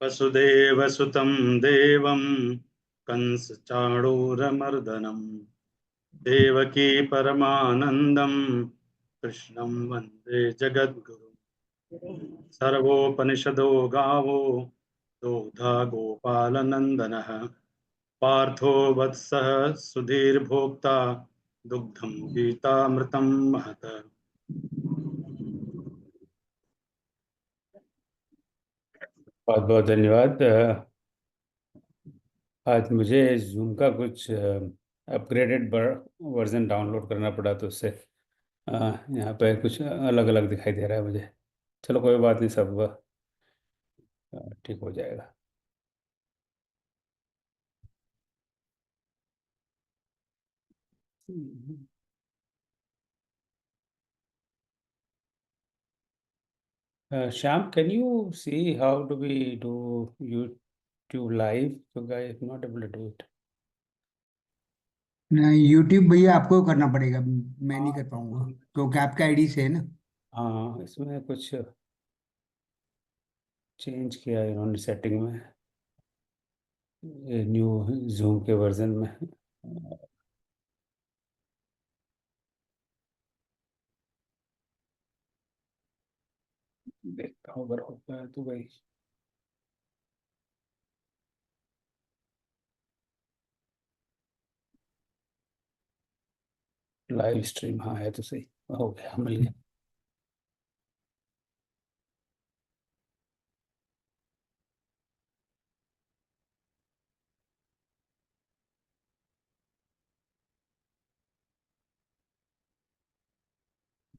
वसुदेवसुतं देवं कंसचाणूरमर्दनम् देवकी परमानन्दं कृष्णं वन्दे जगद्गुरुम् सर्वोपनिषदो गावो दोग्धा गोपालनन्दनः पार्थो वत्सः सुधीर्भोक्ता दुग्धं गीतामृतं महत। बहुत बहुत धन्यवाद। आज मुझे जूम का कुछ अपग्रेडेड वर्जन डाउनलोड करना पड़ा, तो उससे यहाँ पे कुछ अलग अलग दिखाई दे रहा है मुझे। चलो कोई बात नहीं, सब ठीक हो जाएगा। Shyam, can you see how do we do YouTube live? So guys, I'm not able to do it. YouTube भैया आपको करना पड़ेगा, मैं नहीं हाँ, कर पाऊंगा क्योंकि आपका आईडी से है ना। हाँ, इसमें कुछ चेंज किया है इन्होंने सेटिंग में, न्यू जूम के वर्जन में। देखता हूँ अगर होता है तो भाई। लाइव स्ट्रीम, हाँ है तो सही, हो गया, मिल गया।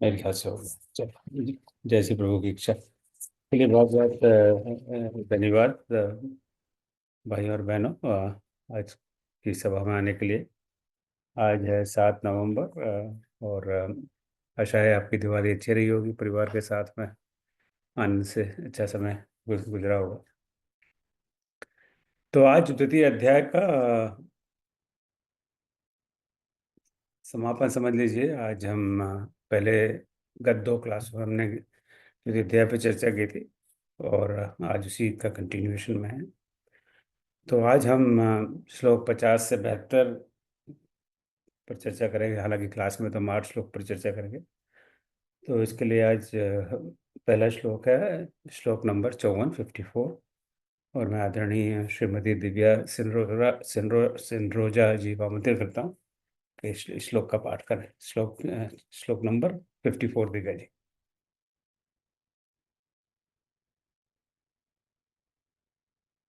मेरे ख्याल से हो गया। चलो, जैसे प्रभु की इच्छा। चलिए, बहुत बहुत धन्यवाद भाई और बहनों, आज की सभा में आने के लिए। आज है 7 नवंबर, और आशा है आपकी दिवाली अच्छी रही होगी, परिवार के साथ में आनंद से अच्छा समय गुजरा होगा। तो आज द्वितीय अध्याय का समापन समझ लीजिए। आज हम पहले गत 2 क्लास में हमने द्वितीय अध्याय पर चर्चा की थी, और आज उसी का कंटिन्यूएशन में है। तो आज हम श्लोक 50 से 72 पर चर्चा करेंगे। हालांकि क्लास में तो हम 8 श्लोक पर चर्चा करेंगे। तो इसके लिए आज पहला श्लोक है श्लोक नंबर 54, और मैं आदरणीय श्रीमती दिव्या सिंरोजा जी को आमंत्रित करता हूँ कि इस श्लोक का पाठ करें। श्लोक नंबर 54, दिव्या जी।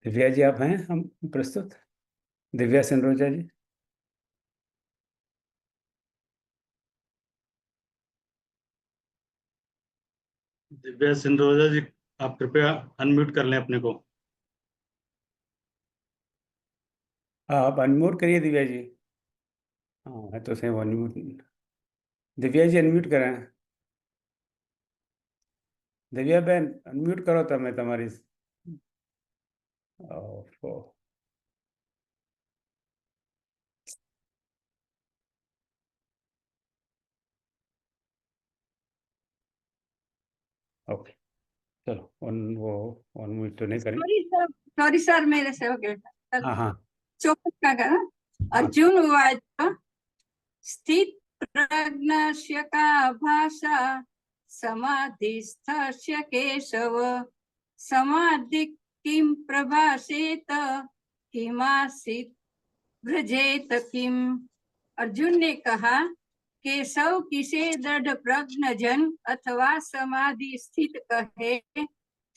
दिव्या जी आप हैं, हम प्रस्तुत? दिव्या सिंरोजा जी। दिव्या सिंधोजा जी, आप कृपया अनम्यूट कर लें अपने को। हाँ, आप अनम्यूट करिए दिव्या जी। हाँ, मैं तो सही अनम्यूट। दिव्या जी अनम्यूट करें। दिव्या बहन अनम्यूट करो तो मैं तुम्हारी। ओफो। ओके, चलो वो अनम्यूट तो नहीं करें। सॉरी सर, मेरे से हो गया। हाँ हाँ चौपट का करा। हाँ। अर्जुन उवाच स्थित प्रज्ञस्य का भाषा समाधिस्थस्य केशव समाधि किम प्रभाषेत किमासीत भ्रजेत किम। अर्जुन ने कहा, केशव किसे दृढ़ प्रज्ञ जन अथवा समाधि स्थित कहे,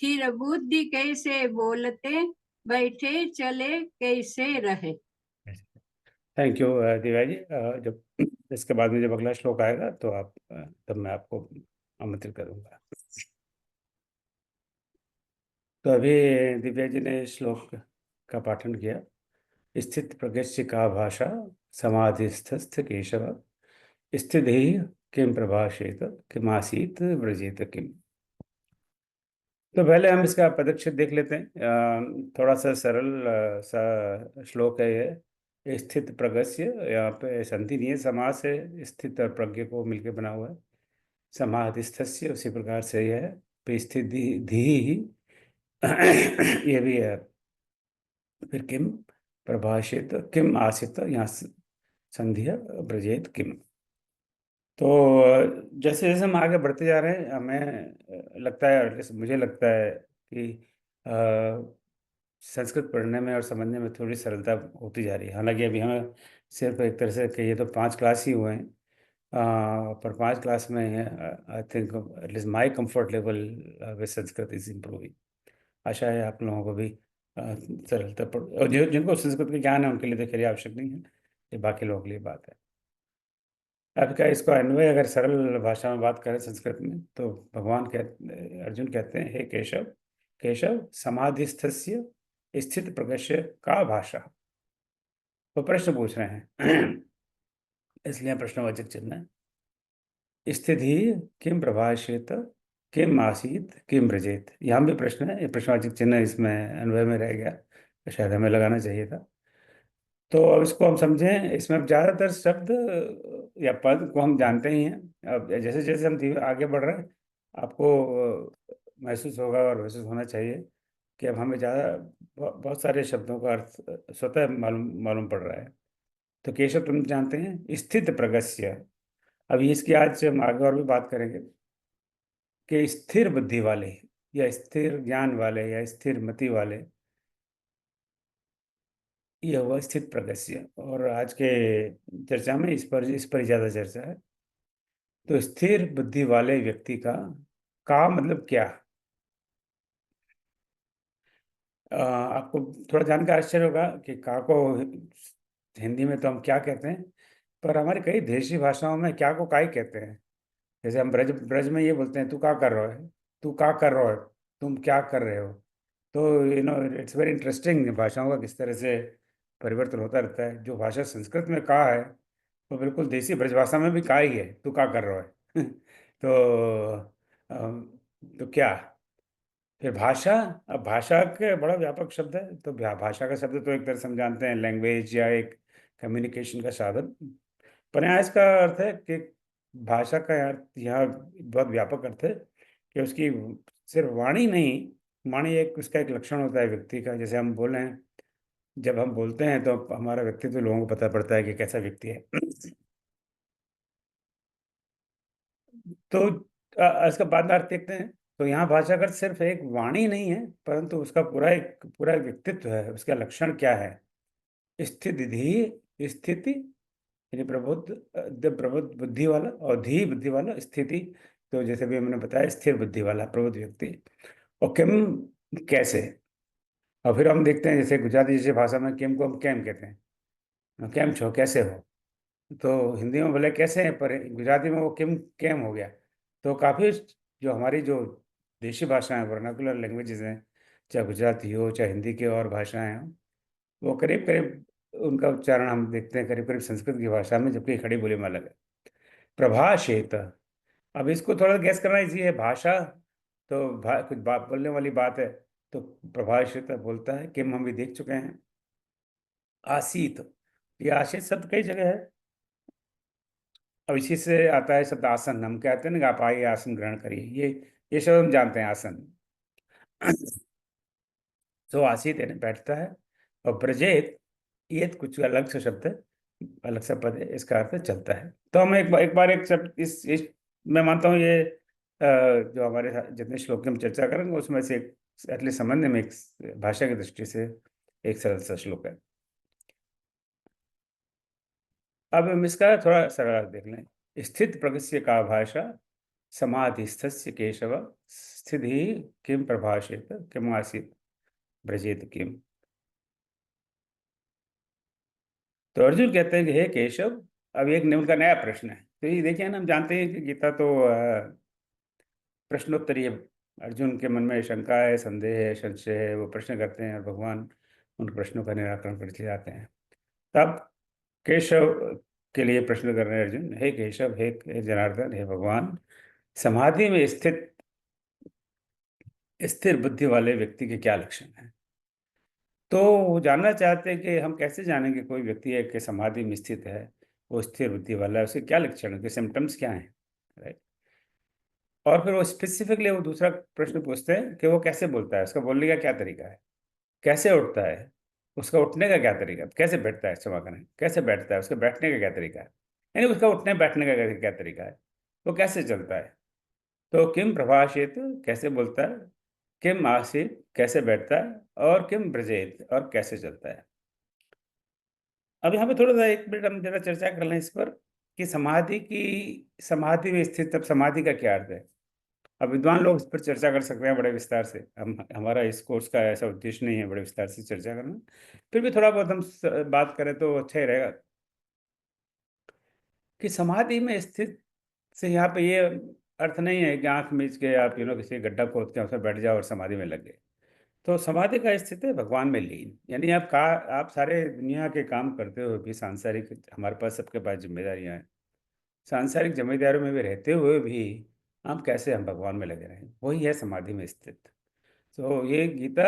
फिर बुद्धि कैसे बोलते, बैठे चले कैसे रहे। Thank you Divya ji. जब इसके बाद में जब अगला श्लोक आएगा तो आप तब मैं आपको आमंत्रित करूंगा। तो अभी दिव्या जी ने श्लोक का पाठन किया। स्थित प्रज्ञस्य का भाषा समाधिस्थ केशव स्थित ही किम प्रभाषेत किमासीत व्रजेत किम। तो पहले हम इसका पदच्छेद देख लेते हैं। थोड़ा सा सरल सा श्लोक है ये। स्थित प्रगस्य, यहाँ पे संधि नहीं है, समास है। स्थित और प्रज्ञ को मिलकर बना हुआ है। समाधिस्थस्य उसी प्रकार से यह है। पे स्थित धी ही ये भी है। फिर किम प्रभाषित किम आसित, यहाँ संधि है, ब्रजेत किम। तो जैसे जैसे हम आगे बढ़ते जा रहे हैं, हमें लगता है, और जैसे मुझे लगता है कि संस्कृत पढ़ने में और समझने में थोड़ी सरलता होती जा रही है। हालांकि अभी हमें सिर्फ एक तरह से कि ये तो 5 क्लास ही हुए हैं, पर 5 क्लास में I think at least my comfort level with Sanskrit is improving. आशा है आप लोगों को भी सरलता पड़, और जिनको संस्कृत का ज्ञान है उनके लिए तो खैर आवश्यक नहीं है, ये बाकी लोगों के लिए बात है। अब क्या इसको अन्वय अगर सरल भाषा में बात करें संस्कृत में, तो भगवान कहते, अर्जुन कहते हैं, हे केशव, केशव समाधिस्थस्य स्थित प्रकर्ष का भाषा। वो प्रश्न पूछ रहे हैं इसलिए प्रश्नवाचक चिन्ह है। स्थिति किम प्रभाषेत किम आसीत किम ब्रजेत, यहाँ भी प्रश्न है, ये प्रश्नवाचक चिन्ह इसमें अन्वय में रह गया, तो शायद हमें लगाना चाहिए था। तो अब इसको हम समझें, इसमें अब ज़्यादातर शब्द या पद को हम जानते ही हैं। अब जैसे जैसे हम आगे बढ़ रहे हैं, आपको महसूस होगा और महसूस होना चाहिए कि अब हमें ज़्यादा बहुत सारे शब्दों का अर्थ स्वतः मालूम मालूम पड़ रहा है। तो केशव तुम जानते हैं स्थित प्रगस्य, अभी इसकी आज हम आगे और भी बात करेंगे कि स्थिर बुद्धि वाले या स्थिर ज्ञान वाले या स्थिर मति वाले, ये हुआ स्थित प्रगस्य। और आज के चर्चा में इस पर ज़्यादा चर्चा है। तो स्थिर बुद्धि वाले व्यक्ति का मतलब क्या? आपको थोड़ा जानकर आश्चर्य होगा कि का को हिंदी में तो हम क्या कहते हैं, पर हमारी कई देशी भाषाओं में क्या को का ही कहते हैं। जैसे हम ब्रज ब्रज में ये बोलते हैं, तू क्या कर रहा है, तू क्या कर रहा है, तुम क्या कर रहे हो। तो इट्स वेरी इंटरेस्टिंग भाषाओं का किस तरह से परिवर्तन होता रहता है। जो भाषा संस्कृत में का है, वो बिल्कुल देसी ब्रजभाषा में भी का ही है, तू क्या कर रहा है तो तो क्या फिर भाषा? अब भाषा के बड़ा व्यापक शब्द है। तो भाषा का शब्द तो एक तरह से हम जानते हैं लैंग्वेज या एक कम्युनिकेशन का साधन, पर यहाँ इसका अर्थ है कि भाषा का अर्थ यहाँ बहुत व्यापक अर्थ है कि उसकी सिर्फ वाणी नहीं, वाणी एक उसका एक लक्षण होता है व्यक्ति का। जैसे हम बोले हैं, जब हम बोलते हैं तो हमारा व्यक्तित्व लोगों को पता पड़ता है कि कैसा व्यक्ति है तो इसका बाद में अर्थ देखते हैं। तो यहाँ भाषा का अर्थ सिर्फ एक वाणी नहीं है, परंतु उसका पूरा एक व्यक्तित्व है। उसका लक्षण क्या है? स्थिति यानी प्रबुद्ध बुद्धि वाला, और धी बुद्धि वाला, स्थिति तो जैसे भी हमने बताया स्थिर बुद्धि वाला प्रबुद्ध व्यक्ति। और किम कैसे? और फिर हम देखते हैं जैसे गुजराती जैसे भाषा में किम को हम कैम कहते हैं, कैम छो, कैसे हो। तो हिंदी में बोले कैसे हैं, पर गुजराती में वो किम कैम हो गया। तो काफ़ी जो हमारी जो देशी भाषाएं वर्नाकुलर लैंग्वेजेस हैं, चाहे गुजराती हो चाहे हिंदी की और भाषाएं हों, वो करीब करीब उनका उच्चारण हम देखते हैं करीब करीब संस्कृत की भाषा में, जबकि खड़ी बोली में अलग है। प्रभाषेत, अब इसको थोड़ा गैस करना इजी है। भाषा तो कुछ बात बोलने वाली बात है, तो प्रभाषेत बोलता है। किम हम भी देख चुके हैं। आसीत, ये आशीत शब्द कई जगह है। अब इसी से आता है शब्द आसन। हम कहते हैं ना कि आप आइए आसन ग्रहण करिए, ये शब्द हम जानते हैं, आसन तो आसीत यानी बैठता है। और ब्रजेत, ये कुछ अलग से शब्द है, अलग सा पद है, इसका अर्थ चलता है। तो हम एक बार एक शब्द इस मैं मानता हूँ ये जो हमारे जितने श्लोक की हम चर्चा करेंगे उसमें से एटलीस्ट समझने में एक भाषा की दृष्टि से एक सरल सा श्लोक है। अब हम इसका थोड़ा सरल अर्थ देख लें। स्थित प्रगस्य का भाषा समाधिस्थस्य केशव स्थिति किम प्रभाषेत किम आसीत ब्रजेत किम। तो अर्जुन कहते हैं कि हे केशव, अब एक उनका नया प्रश्न है। तो ये देखिए ना, हम जानते हैं कि गीता तो प्रश्नोत्तरी है। अर्जुन के मन में शंका है, संदेह है, संशय है, वो प्रश्न करते हैं और भगवान उन प्रश्नों का निराकरण करते जाते हैं। तब केशव के लिए प्रश्न कर रहे हैं अर्जुन, हे केशव, हे जनार्दन, हे भगवान, समाधि में स्थित स्थिर बुद्धि वाले व्यक्ति के क्या लक्षण हैं? तो वो जानना चाहते हैं कि हम कैसे जानेंगे कोई व्यक्ति है कि समाधि में स्थित है, वो स्थिर बुद्धि वाला है, उसके क्या लक्षण है, उसके सिम्टम्स क्या हैं, राइट। और फिर वो स्पेसिफिकली वो दूसरा प्रश्न पूछते हैं कि वो कैसे बोलता है, उसका बोलने का क्या तरीका है, कैसे उठता है, उसका उठने का क्या तरीका है, कैसे बैठता है, क्षमा करें, कैसे बैठता है, उसका बैठने का क्या तरीका है, यानी उसका उठने बैठने का क्या तरीका है, वो कैसे चलता है। तो किम प्रभाषेत, कैसे बोलता है, किम आसीत, कैसे बैठता है, और किम ब्रजेत, और कैसे चलता है। अब यहाँ पे थोड़ा सा 1 मिनट हम जरा चर्चा कर लें इस पर कि समाधि में स्थित, अब समाधि का क्या अर्थ है। अब विद्वान लोग इस पर चर्चा कर सकते हैं बड़े विस्तार से, हम हमारा इस कोर्स का ऐसा उद्देश्य नहीं है बड़े विस्तार से चर्चा करना, फिर भी थोड़ा बहुत हम बात करें तो अच्छा ही रहेगा कि समाधि में स्थित से यहाँ पे ये अर्थ नहीं है कि आंख मीच के आप किसी गड्ढा खोद के उसमें बैठ जाओ और समाधि में लग गए। तो समाधि का स्थित है भगवान में लीन, यानी आप सारे दुनिया के काम करते हुए भी सांसारिक, हमारे पास सबके पास जिम्मेदारियां हैं, सांसारिक जिम्मेदारियों में भी रहते हुए भी हम कैसे हम भगवान में लगे रहें, वही है समाधि में स्थित। तो ये गीता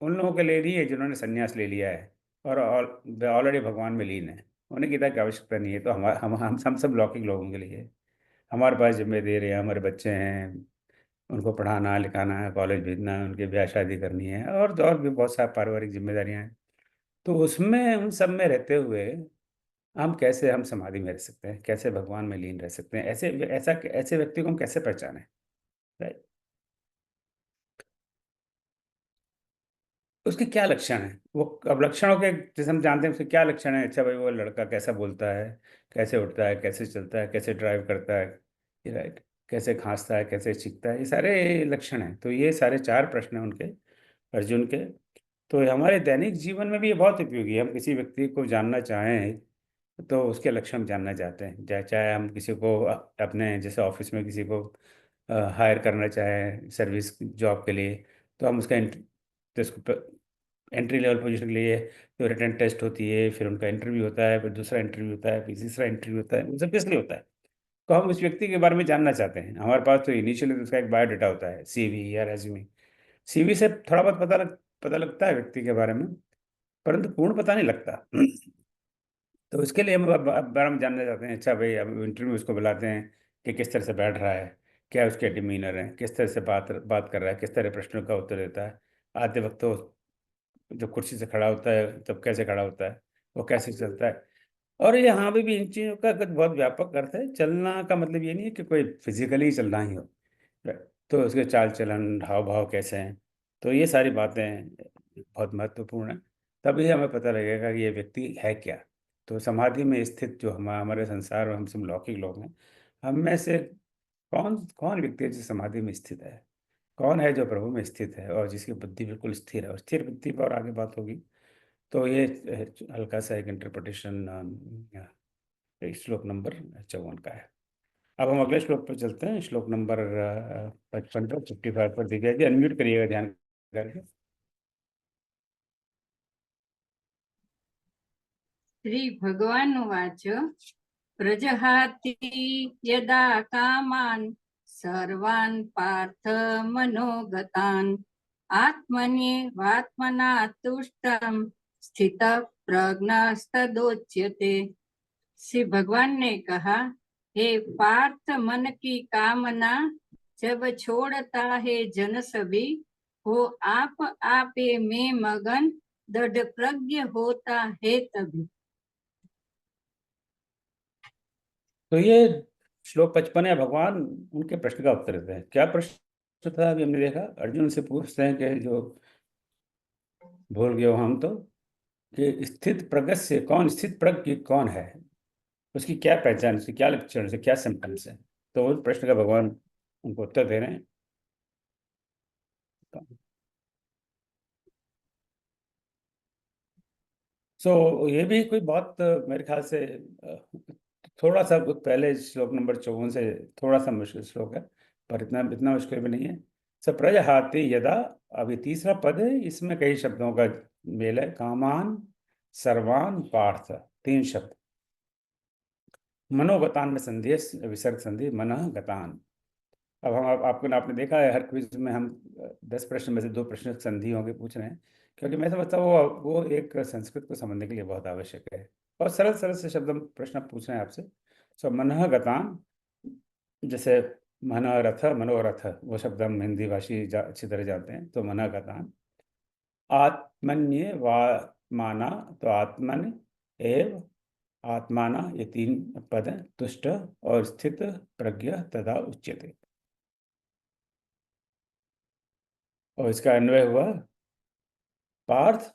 उन लोगों के लिए नहीं है जिन्होंने संन्यास ले लिया है और ऑलरेडी भगवान में लीन है, उन्हें गीता की आवश्यकता नहीं है। तो हम सब लौकिक लोगों के लिए है। हमारे पास जिम्मेदारी है, हमारे बच्चे हैं, उनको पढ़ाना लिखाना है, कॉलेज भेजना है, उनकी ब्याह शादी करनी है, और भी बहुत सारी पारिवारिक जिम्मेदारियां हैं। तो उसमें उन सब में रहते हुए हम समाधि में रह सकते हैं, कैसे भगवान में लीन रह सकते हैं, ऐसे व्यक्ति को हम कैसे पहचानें, राइट। उसके क्या लक्षण है, वो अब लक्षणों के जैसे हम जानते हैं उसके क्या लक्षण है। अच्छा भाई, वो लड़का कैसा बोलता है, कैसे उठता है, कैसे चलता है, कैसे ड्राइव करता है, ये राइट, कैसे खांसता है, कैसे चीखता है, ये सारे लक्षण हैं। तो ये सारे 4 प्रश्न हैं उनके, अर्जुन के। तो हमारे दैनिक जीवन में भी ये बहुत उपयोगी है। हम किसी व्यक्ति को जानना चाहें तो उसके लक्षण जानना चाहते हैं, चाहे हम किसी को अपने जैसे ऑफिस में किसी को हायर करना चाहें सर्विस जॉब के लिए, तो हम उसका तो उसको एंट्री लेवल पोजीशन के लिए तो रिटन टेस्ट होती है, फिर उनका इंटरव्यू होता है, फिर दूसरा इंटरव्यू होता है, फिर तीसरा इंटरव्यू होता है, वो सब किस लिए होता है। तो हम उस व्यक्ति के बारे में जानना चाहते हैं। हमारे पास तो इनिशियली तो उसका एक बायोडाटा होता है, सीवी या रेज्यूमे। सीवी से थोड़ा बहुत पता लगता है व्यक्ति के बारे में, परंतु पूर्ण पता नहीं लगता। तो उसके लिए हम बारे में जानना चाहते हैं। अच्छा भाई, अब इंटरव्यू उसको बुलाते हैं कि किस तरह से बैठ रहा है, क्या उसके डिमीनर है, किस तरह से बात कर रहा है, किस तरह प्रश्नों का उत्तर देता है, आते वक्त तो जब कुर्सी से खड़ा होता है तब कैसे खड़ा होता है, वो कैसे चलता है। और यहाँ भी इन चीज़ों का कुछ बहुत व्यापक अर्थ है। चलना का मतलब ये नहीं है कि कोई फिजिकली चलना ही हो, तो उसके चाल चलन हाव भाव कैसे हैं, तो ये सारी बातें बहुत महत्वपूर्ण है। तभी हमें पता लगेगा कि ये व्यक्ति है क्या। तो समाधि में स्थित जो हमारे संसार में हम सब लौकिक लोग हैं, हम में से कौन कौन व्यक्ति है जो समाधि में स्थित है, कौन है जो प्रभु में स्थित है और जिसकी बुद्धि बिल्कुल स्थिर है। और स्थिर बुद्धि पर आगे बात होगी। तो ये हल्का सा एक इंटरप्रिटेशन श्लोक नंबर 54 का है। अब हम अगले श्लोक पर चलते हैं, श्लोक नंबर 55 पर 55 पर दिव्या जी अनम्यूट करिएगा ध्यान करके। श्री भगवानुवाच प्रजहाति यदा कामान् सर्वान् पार्थ मनोगतान् आत्मन्येवात्मना तुष्टं स्थितः प्रज्ञस्तदोच्यते। श्री भगवान ने कहा, हे पार्थ, मन की कामना जब छोड़ता है जन सभी, वो आप में मगन दृढ़ प्रज्ञ होता है तभी। तो ये श्लोक 55 है, भगवान उनके प्रश्न का उत्तर देते हैं। क्या प्रश्न था अभी हमने देखा, अर्जुन से पूछते हैं कि जो भूल गए हो हम तो, कि स्थित प्रज्ञ से कौन, स्थित प्रज्ञ कौन है, उसकी क्या पहचान, उसकी क्या लक्षण से, क्या सिम्टम्स है। तो उस प्रश्न का भगवान उनको उत्तर दे रहे हैं। ये भी कोई बहुत मेरे ख्याल से थोड़ा सा पहले श्लोक नंबर 54 से थोड़ा सा मुश्किल श्लोक है, पर इतना इतना मुश्किल भी नहीं है। प्रजहाति यदा, अभी तीसरा पद है, इसमें कई शब्दों का मेल है। कामान सर्वान पार्थ, 3 शब्द। मनोगतान में संधि है, विसर्ग संधि, मन गतान। अब हम आपको आपने देखा है हर क्विज में हम 10 प्रश्न में से 2 प्रश्न संधि होंगे पूछ रहे हैं, क्योंकि मैं समझता हूँ वो एक संस्कृत को समझने के लिए बहुत आवश्यक है। और सरल सरल से शब्द हम प्रश्न पूछ रहे हैं आपसे। सो मन गतान, जैसे मनोरथ, मनोरथ वो शब्द हम हिंदी भाषी अच्छी तरह जानते हैं। तो मन का तान, आत्मन्य वा माना, तो आत्मन एव आत्माना, ये 3 पद हैं। तुष्ट और स्थित प्रज्ञ तथा उच्यते। और इसका अन्वय हुआ, पार्थ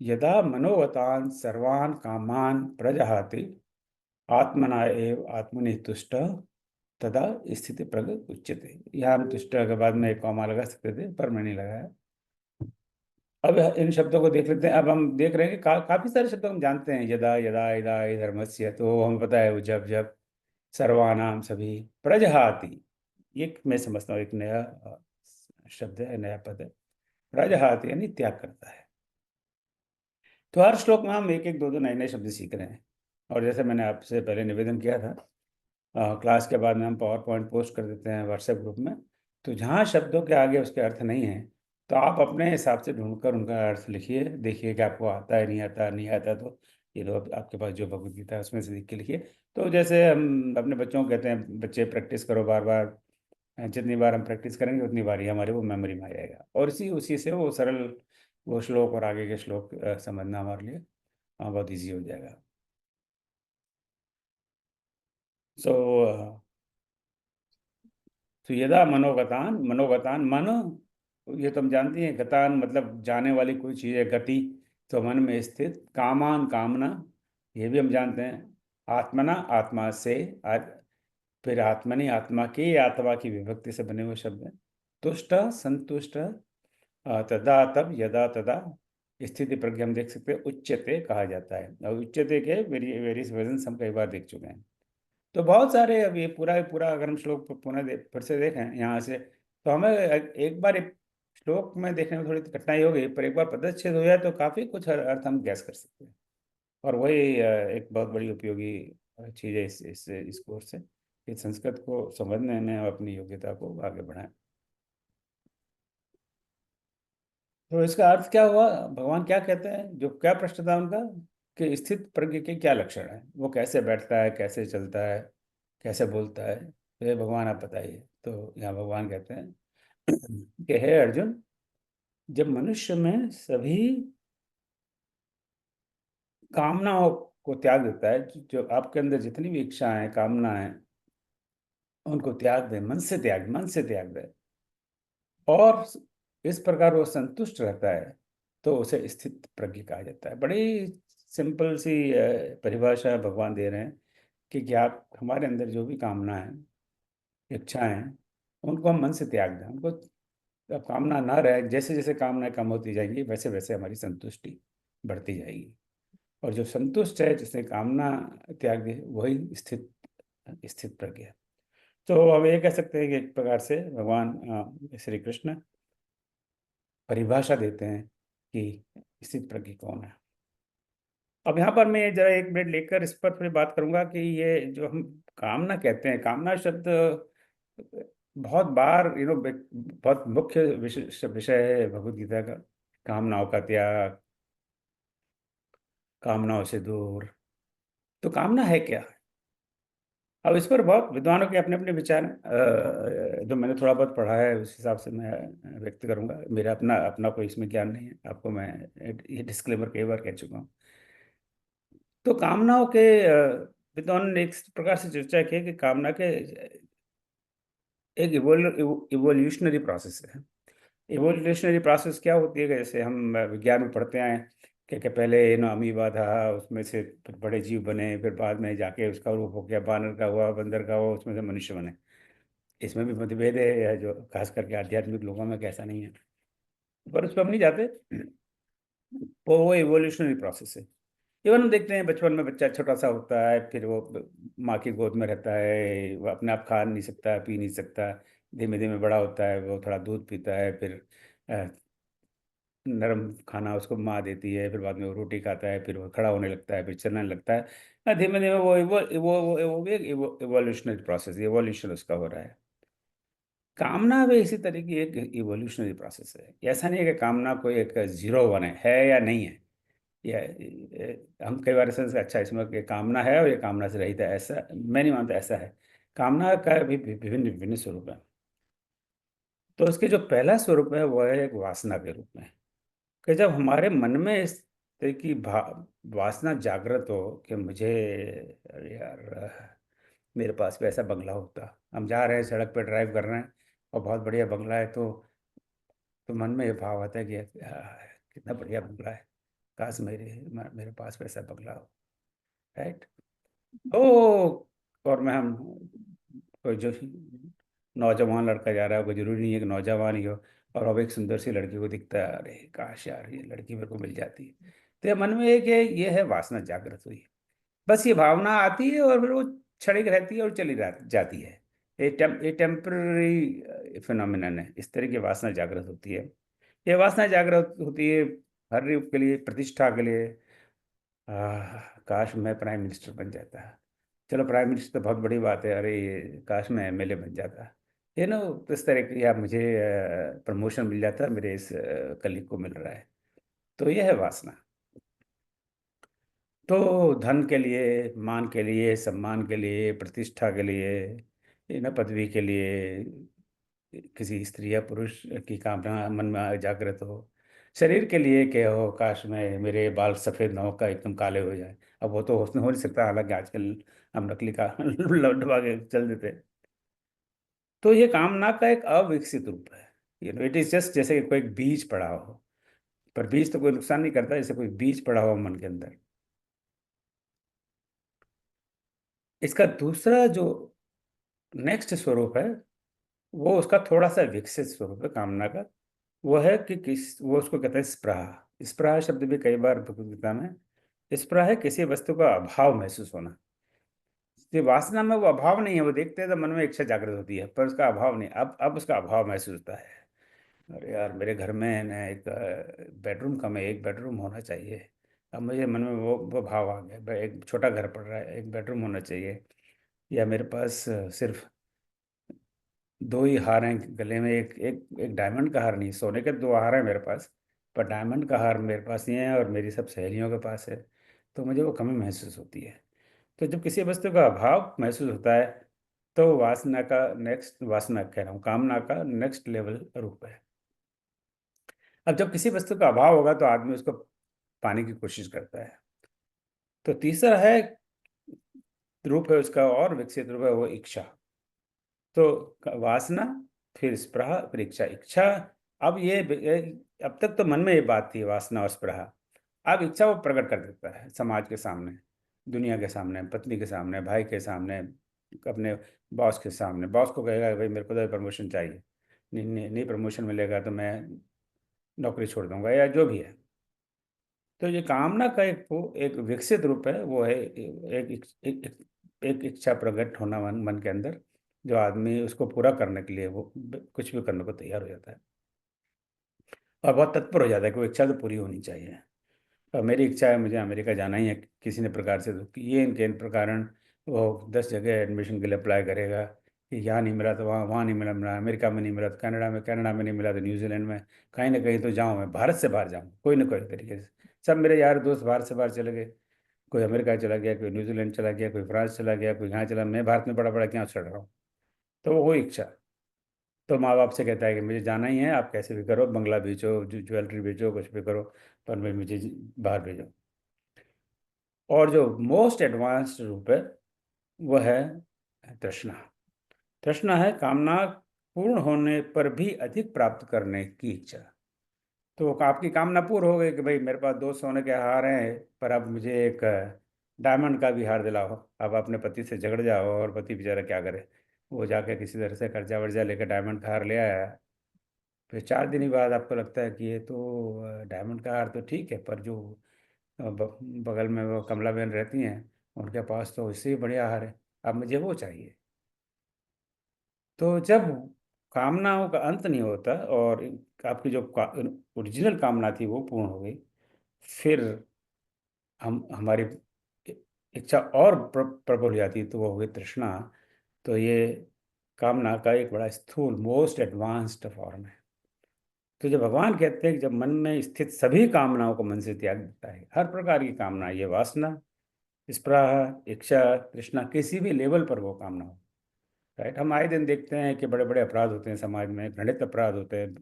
यदा मनोवतान सर्वान कामान प्रजहाति आत्मना एव आत्मनि तुष्ट तदा स्थिति प्रज्ञ उच्यते। यहाँ हम तुष्ट के बाद में एक कॉमा लगा सकते थे, पर मैंने लगाया। अब इन शब्दों को देख लेते हैं। अब हम देख रहे हैं कि काफी सारे शब्द हम जानते हैं, यदा यदा यदा धर्मस्य, तो हमें पता है वो जब जब, सर्वानाम सभी, प्रजहाति एक मैं समझता हूँ एक नया शब्द है, नया पद है। प्रजहाति यानी त्याग करता है। तो हर श्लोक में हम एक एक दो दो नए नए शब्द सीख रहे हैं। और जैसे मैंने आपसे पहले निवेदन किया था, क्लास के बाद में हम पावर पॉइंट पोस्ट कर देते हैं व्हाट्सएप ग्रुप में। तो जहाँ शब्दों के आगे उसके अर्थ नहीं है, तो आप अपने हिसाब से ढूंढकर उनका अर्थ लिखिए, देखिए कि आपको आता है, नहीं आता, नहीं आता तो ये लो आपके पास जो भगवद गीता है उसमें से लिख के लिखिए। तो जैसे हम अपने बच्चों को कहते हैं, बच्चे प्रैक्टिस करो बार बार, जितनी बार हम प्रैक्टिस करेंगे उतनी बार ही हमारे वो मेमोरी में आ जाएगा, और उसी से वो सरल वो श्लोक और आगे के श्लोक समझना हमारे लिए बहुत ईजी हो जाएगा। सो तो यदा मनोगतान, मनोगतान मन, ये तो हम जानते हैं, गतान मतलब जाने वाली कोई चीज़ है, गति, तो मन में स्थित, कामान कामना, ये भी हम जानते हैं, आत्मना आत्मा से, फिर आत्मनि आत्मा की, आत्मा की विभक्ति से बने हुए शब्द हैं। तुष्ट संतुष्ट, तदा तब, यदा तदा, स्थिति प्रज्ञा हम देख सकते हैं, उच्यते कहा जाता है। और उच्यते के वेरियस वर्जन हम कई बार देख चुके हैं। तो बहुत सारे, अब ये पूरा पूरा अगर हम श्लोक पुनः फिर से देखें यहाँ से, तो हमें एक बार एक श्लोक में देखने में थोड़ी कठिनाई होगी, पर एक बार पदच्छेद हो जाए तो काफ़ी कुछ अर्थ हम गैस कर सकते हैं। और वही एक बहुत बड़ी उपयोगी चीज़ है इस कोर्स से, कि संस्कृत को समझने में और अपनी योग्यता को आगे बढ़ाएं। तो इसका अर्थ क्या हुआ, भगवान क्या कहते हैं, जो क्या प्रश्न था उनका, कि स्थित प्रज्ञ के क्या लक्षण है, वो कैसे बैठता है, कैसे चलता है, कैसे बोलता है, तो ये भगवान आप बताइए। तो यहाँ भगवान कहते हैं कि हे अर्जुन, जब मनुष्य में सभी कामनाओं को त्याग देता है, जो आपके अंदर जितनी भी इच्छाएं, कामनाएं, उनको त्याग दे, मन से त्याग दे, और इस प्रकार वो संतुष्ट रहता है, तो उसे स्थित प्रज्ञ कहा जाता है। बड़ी सिंपल सी परिभाषा भगवान दे रहे हैं कि आप हमारे अंदर जो भी कामना है, इच्छाएं, उनको हम मन से त्याग दें। उनको अब कामना ना रहे, जैसे जैसे कामनाएं कम होती जाएंगी वैसे वैसे हमारी संतुष्टि बढ़ती जाएगी। और जो संतुष्ट है, जिसने कामना त्याग दी, वही स्थित स्थित प्रज्ञ है। तो हम ये कह सकते हैं कि एक प्रकार से भगवान श्री कृष्ण परिभाषा देते हैं कि स्थित प्रज्ञ कौन है। अब यहाँ पर मैं जरा 1 मिनट लेकर इस पर थोड़ी बात करूंगा कि ये जो हम कामना कहते हैं, कामना शब्द बहुत बार बहुत मुख्य विषय है भगवद गीता का, कामनाओं का त्याग, कामनाओं से दूर। तो कामना है क्या? अब इस पर बहुत विद्वानों के अपने अपने विचार हैं, जो मैंने थोड़ा बहुत पढ़ा है उस हिसाब से मैं व्यक्त करूंगा। मेरा अपना अपना कोई इसमें ज्ञान नहीं है, आपको मैं ये डिस्क्लेमर कई बार कह चुका हूँ। तो कामनाओं के विद्वानों ने एक प्रकार से चर्चा की कि कामना के एक इवोल्यूशनरी प्रोसेस है। इवोल्यूशनरी प्रोसेस क्या होती है कि जैसे हम विज्ञान में पढ़ते आए कि पहले अमीबा था, उसमें से फिर बड़े जीव बने, फिर बाद में जाके उसका रूप हो गया, बानर का हुआ, बंदर का हुआ, उसमें से मनुष्य बने। इसमें भी मतभेद है, जो खास करके आध्यात्मिक लोगों में कैसा नहीं है, पर उस पर हम नहीं जाते। वो इवोल्यूशनरी प्रोसेस है। इवन हम देखते हैं बचपन में बच्चा छोटा सा होता है, फिर वो माँ की गोद में रहता है, वो अपने आप खा नहीं सकता, पी नहीं सकता, धीमे धीमे बड़ा होता है, वो थोड़ा दूध पीता है, फिर नरम खाना उसको माँ देती है, फिर बाद में वो रोटी खाता है, फिर वो खड़ा होने लगता है, फिर चलने लगता है, धीमे धीमे वो भी एक इवोल्यूशनरी प्रोसेस, इवोल्यूशन उसका हो रहा है। कामना भी इसी तरह की एक इवोल्यूशनरी प्रोसेस है। ऐसा नहीं है कि कामना कोई एक 0-1 है या नहीं है, या हम कई बार ऐसा अच्छा इसमें कि कामना है और ये कामना से रहित है, ऐसा मैं नहीं मानता ऐसा है। कामना का भी विभिन्न विभिन्न स्वरूप है। तो उसके जो पहला स्वरूप है वह है एक वासना के रूप में, कि जब हमारे मन में इस तरह की वासना जागृत हो कि मुझे, अरे यार मेरे पास भी ऐसा बंगला होता, हम जा रहे हैं सड़क पर ड्राइव कर रहे हैं और बहुत बढ़िया बंगला है, तो मन में ये भाव आता है कि कितना बढ़िया बंगला है, काश मेरे पास वैसा बंगला हो, राइट। तो और मैं हम कोई जो नौजवान लड़का जा रहा है, कोई जरूरी नहीं है कि नौजवान ही हो, और अब एक सुंदर सी लड़की को दिखता है, अरे काश यार ये लड़की मेरे को मिल जाती है, तो ये मन में एक है, ये है वासना जागृत हुई। बस ये भावना आती है और फिर वो क्षणिक रहती है और चली जाती है। ये टेम्पररी फिनोमिनन है, इस तरह की वासना जागृत होती है। ये वासना जागृत होती है हर रूप के लिए, प्रतिष्ठा के लिए। काश मैं प्राइम मिनिस्टर बन जाता, चलो प्राइम मिनिस्टर तो बहुत बड़ी बात है, अरे ये काश मैं एमएलए बन जाता, ये नो इस तरह की, या मुझे प्रमोशन मिल जाता, मेरे इस कलीग को मिल रहा है, तो यह है वासना। तो धन के लिए, मान के लिए, सम्मान के लिए, प्रतिष्ठा के लिए, पदवी के लिए, किसी स्त्री या पुरुष की कामना मन में जागृत हो, शरीर के लिए क्या हो, काश मैं मेरे बाल सफ़ेद ना हो का एकदम काले हो जाए। अब वो तो हो नहीं सकता, हालांकि आजकल हम नकली का लौटवा के चल देते हैं। तो ये कामना का एक अविकसित रूप है, इट इज जस्ट जैसे कि कोई बीज पड़ा हो, पर बीज तो कोई नुकसान नहीं करता, जैसे कोई बीज पड़ा हो मन के अंदर। इसका दूसरा जो नेक्स्ट स्वरूप है वो उसका थोड़ा सा विकसित स्वरूप है कामना का, वो है कि वो उसको कहते हैं स्पृहा। स्पृहा शब्द भी कई बार भगवद गीता में, स्पृहा है किसी वस्तु का अभाव महसूस होना। ये वासना में वो अभाव नहीं है, वो देखते हैं तो मन में इच्छा जागृत होती है, पर उसका अभाव नहीं, अब उसका अभाव महसूस होता है। अरे यार मेरे घर में ना एक बेडरूम कम है, एक बेडरूम होना चाहिए। अब मुझे मन में वो भाव आ गया, एक छोटा घर पड़ रहा है, एक बेडरूम होना चाहिए। या मेरे पास सिर्फ दो ही हार हैं गले में, एक एक एक डायमंड का हार नहीं, सोने के दो हार हैं मेरे पास, पर डायमंड का हार मेरे पास नहीं है और मेरी सब सहेलियों के पास है, तो मुझे वो कमी महसूस होती है। तो जब किसी वस्तु का अभाव महसूस होता है तो वासना का नेक्स्ट, वासना कह रहा हूँ, कामना का नेक्स्ट लेवल रूप है। अब जब किसी वस्तु का अभाव होगा तो आदमी उसको पाने की कोशिश करता है। तो तीसरा है रूप है उसका, और विकसित रूप है वो इच्छा। तो वासना, फिर स्पृहा, फिर इच्छा। इच्छा, अब अब तक तो मन में ये बात थी वासना और स्पृहा, अब इच्छा वो प्रकट कर देता है समाज के सामने, दुनिया के सामने, पत्नी के सामने, भाई के सामने, अपने बॉस के सामने। बॉस को कहेगा भाई मेरे को तो प्रमोशन चाहिए, नहीं प्रमोशन मिलेगा तो मैं नौकरी छोड़ दूंगा, या जो भी है। तो ये कामना का एक विकसित रूप है, वो है एक इच्छा प्रकट होना मन के अंदर, जो आदमी उसको पूरा करने के लिए वो कुछ भी करने को तैयार हो जाता है और बहुत तत्पर हो जाता है कि वो इच्छा तो पूरी होनी चाहिए। और मेरी इच्छा है, मुझे अमेरिका जाना ही है किसी ने प्रकार से, तो ये इनके इन प्रकार वो 10 जगह एडमिशन के लिए अप्लाई करेगा कि यहाँ नहीं मिला तो वहाँ नहीं मिला, अमेरिका में नहीं मिला तो कनाडा में नहीं मिला तो न्यूजीलैंड में, कहीं ना कहीं तो जाऊँ, मैं भारत से बाहर जाऊँ कोई ना कोई तरीके से। सब मेरे यार दोस्त भारत से बाहर चले गए, कोई अमेरिका चला गया, कोई न्यूजीलैंड चला गया, कोई फ्रांस चला गया, कोई यहाँ चला, मैं भारत में बड़ा बड़ा क्या चढ़ रहा हूँ। तो वो इच्छा, तो माँ बाप से कहता है कि मुझे जाना ही है, आप कैसे भी करो, बंगला बेचो, ज्वेलरी बेचो, कुछ भी करो, पर मुझे बाहर भेजो। और जो मोस्ट एडवांस्ड रूप है वो है तृष्णा। तृष्णा है कामना पूर्ण होने पर भी अधिक प्राप्त करने की इच्छा। तो आपकी कामना पूर्ण हो गई कि भाई मेरे पास 2 सोने के हार हैं, पर अब मुझे एक डायमंड का भी हार दिलाओ। अब अपने पति से झगड़ जाओ, और पति बेचारा क्या करे, वो जाके किसी तरह से कर्जा वर्जा लेकर डायमंड का हार ले आया। फिर 4 दिन ही बाद आपको लगता है कि ये तो डायमंड का हार तो ठीक है, पर जो बगल में वो कमला बहन रहती हैं उनके पास तो इससे भी बढ़िया हार है, अब मुझे वो चाहिए। तो जब कामनाओं का अंत नहीं होता और आपकी जो ओरिजिनल कामना थी वो पूर्ण हो गई, फिर हमारी इच्छा और प्रबल हो जाती है, तो वो हो गई तृष्णा। तो ये कामना का एक बड़ा स्थूल, मोस्ट एडवांस्ड फॉर्म है। तो जब भगवान कहते हैं कि जब मन में स्थित सभी कामनाओं को मन से त्याग देता है, हर प्रकार की कामना, ये वासना, स्पृहा, इच्छा, तृष्णा, किसी भी लेवल पर वो कामना हो, राइट। हम आए दिन देखते हैं कि बड़े बड़े अपराध होते हैं समाज में, घृणित अपराध होते हैं,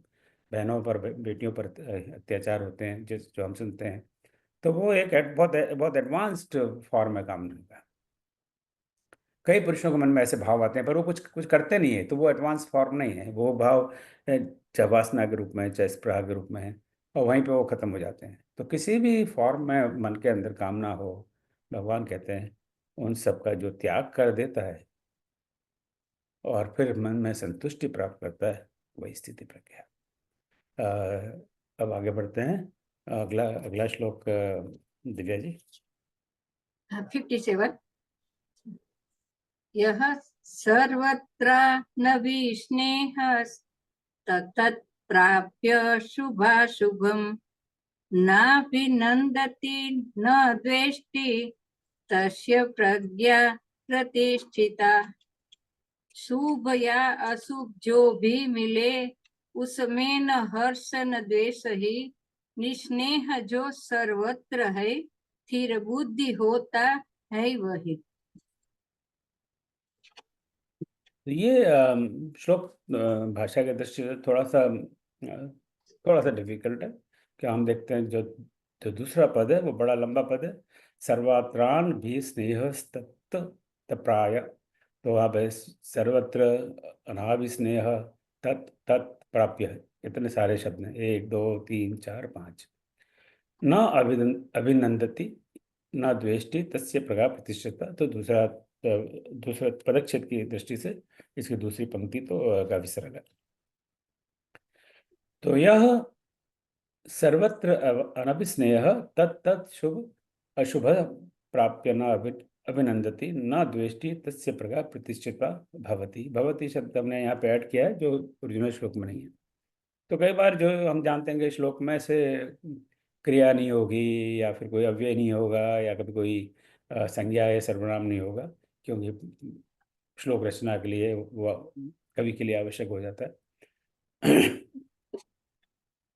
बहनों पर बेटियों पर अत्याचार होते हैं जो हम सुनते हैं। तो वो एक बहुत बहुत एडवांस्ड फॉर्म है कामना का। कई पुरुषों के मन में ऐसे भाव आते हैं पर वो कुछ कुछ करते नहीं है, तो वो एडवांस फॉर्म नहीं है। वो भाव चाहे वासना के रूप में, चाहे स्पृहा के रूप में है, और वहीं पे वो खत्म हो जाते हैं। तो किसी भी फॉर्म में मन के अंदर कामना हो, भगवान कहते हैं उन सब का जो त्याग कर देता है और फिर मन में संतुष्टि प्राप्त करता है, वही स्थिति प्रज्ञा। अब आगे बढ़ते हैं। अगला अगला श्लोक दिव्या जी। 57 यह सर्वत्र नभिस्नेह तत्तत् प्राप्य शुभाशुभम नाभिनन्दति न द्वेष्टि तस्य प्रज्ञा प्रतिष्ठिता। शुभ या अशुभ जो भी मिले उसमें न हर्ष न द्वेष ही, निस्नेह जो सर्वत्र है, स्थिर बुद्धि होता है वही। तो ये श्लोक भाषा के दृष्टि से थोड़ा सा डिफिकल्ट है। कि हम देखते हैं जो जो दूसरा पद है वो बड़ा लंबा पद है, सर्वत्रान भी स्नेह तत्प्राय। तो आप सर्वत्र अनाभिस्नेह तत् तत् प्राप्य है, इतने सारे शब्द हैं, 1 2 3 4 5। न अभिनंदति न द्वेष्टि तस्य प्रगा प्रतिष्ठिता। तो दूसरा पदच्छेद की दृष्टि से इसकी दूसरी पंक्ति तो काफी सरल है। तो यह सर्वत्र अनभिस्नेह तत् शुभ अशुभ प्राप्य न अभिनंदति न द्वेष्टि तस्य प्रगा प्रतिष्ठिता भवति। भवति शब्द हमने यहाँ पे ऐड किया है जो ओरिजिनल श्लोक में नहीं है। तो कई बार जो हम जानते हैं कि श्लोक में से क्रिया नहीं होगी या फिर कोई अव्यय नहीं होगा या कभी कोई संज्ञा या सर्वनाम नहीं होगा, क्योंकि श्लोक रचना के लिए वो कवि के लिए आवश्यक हो जाता है।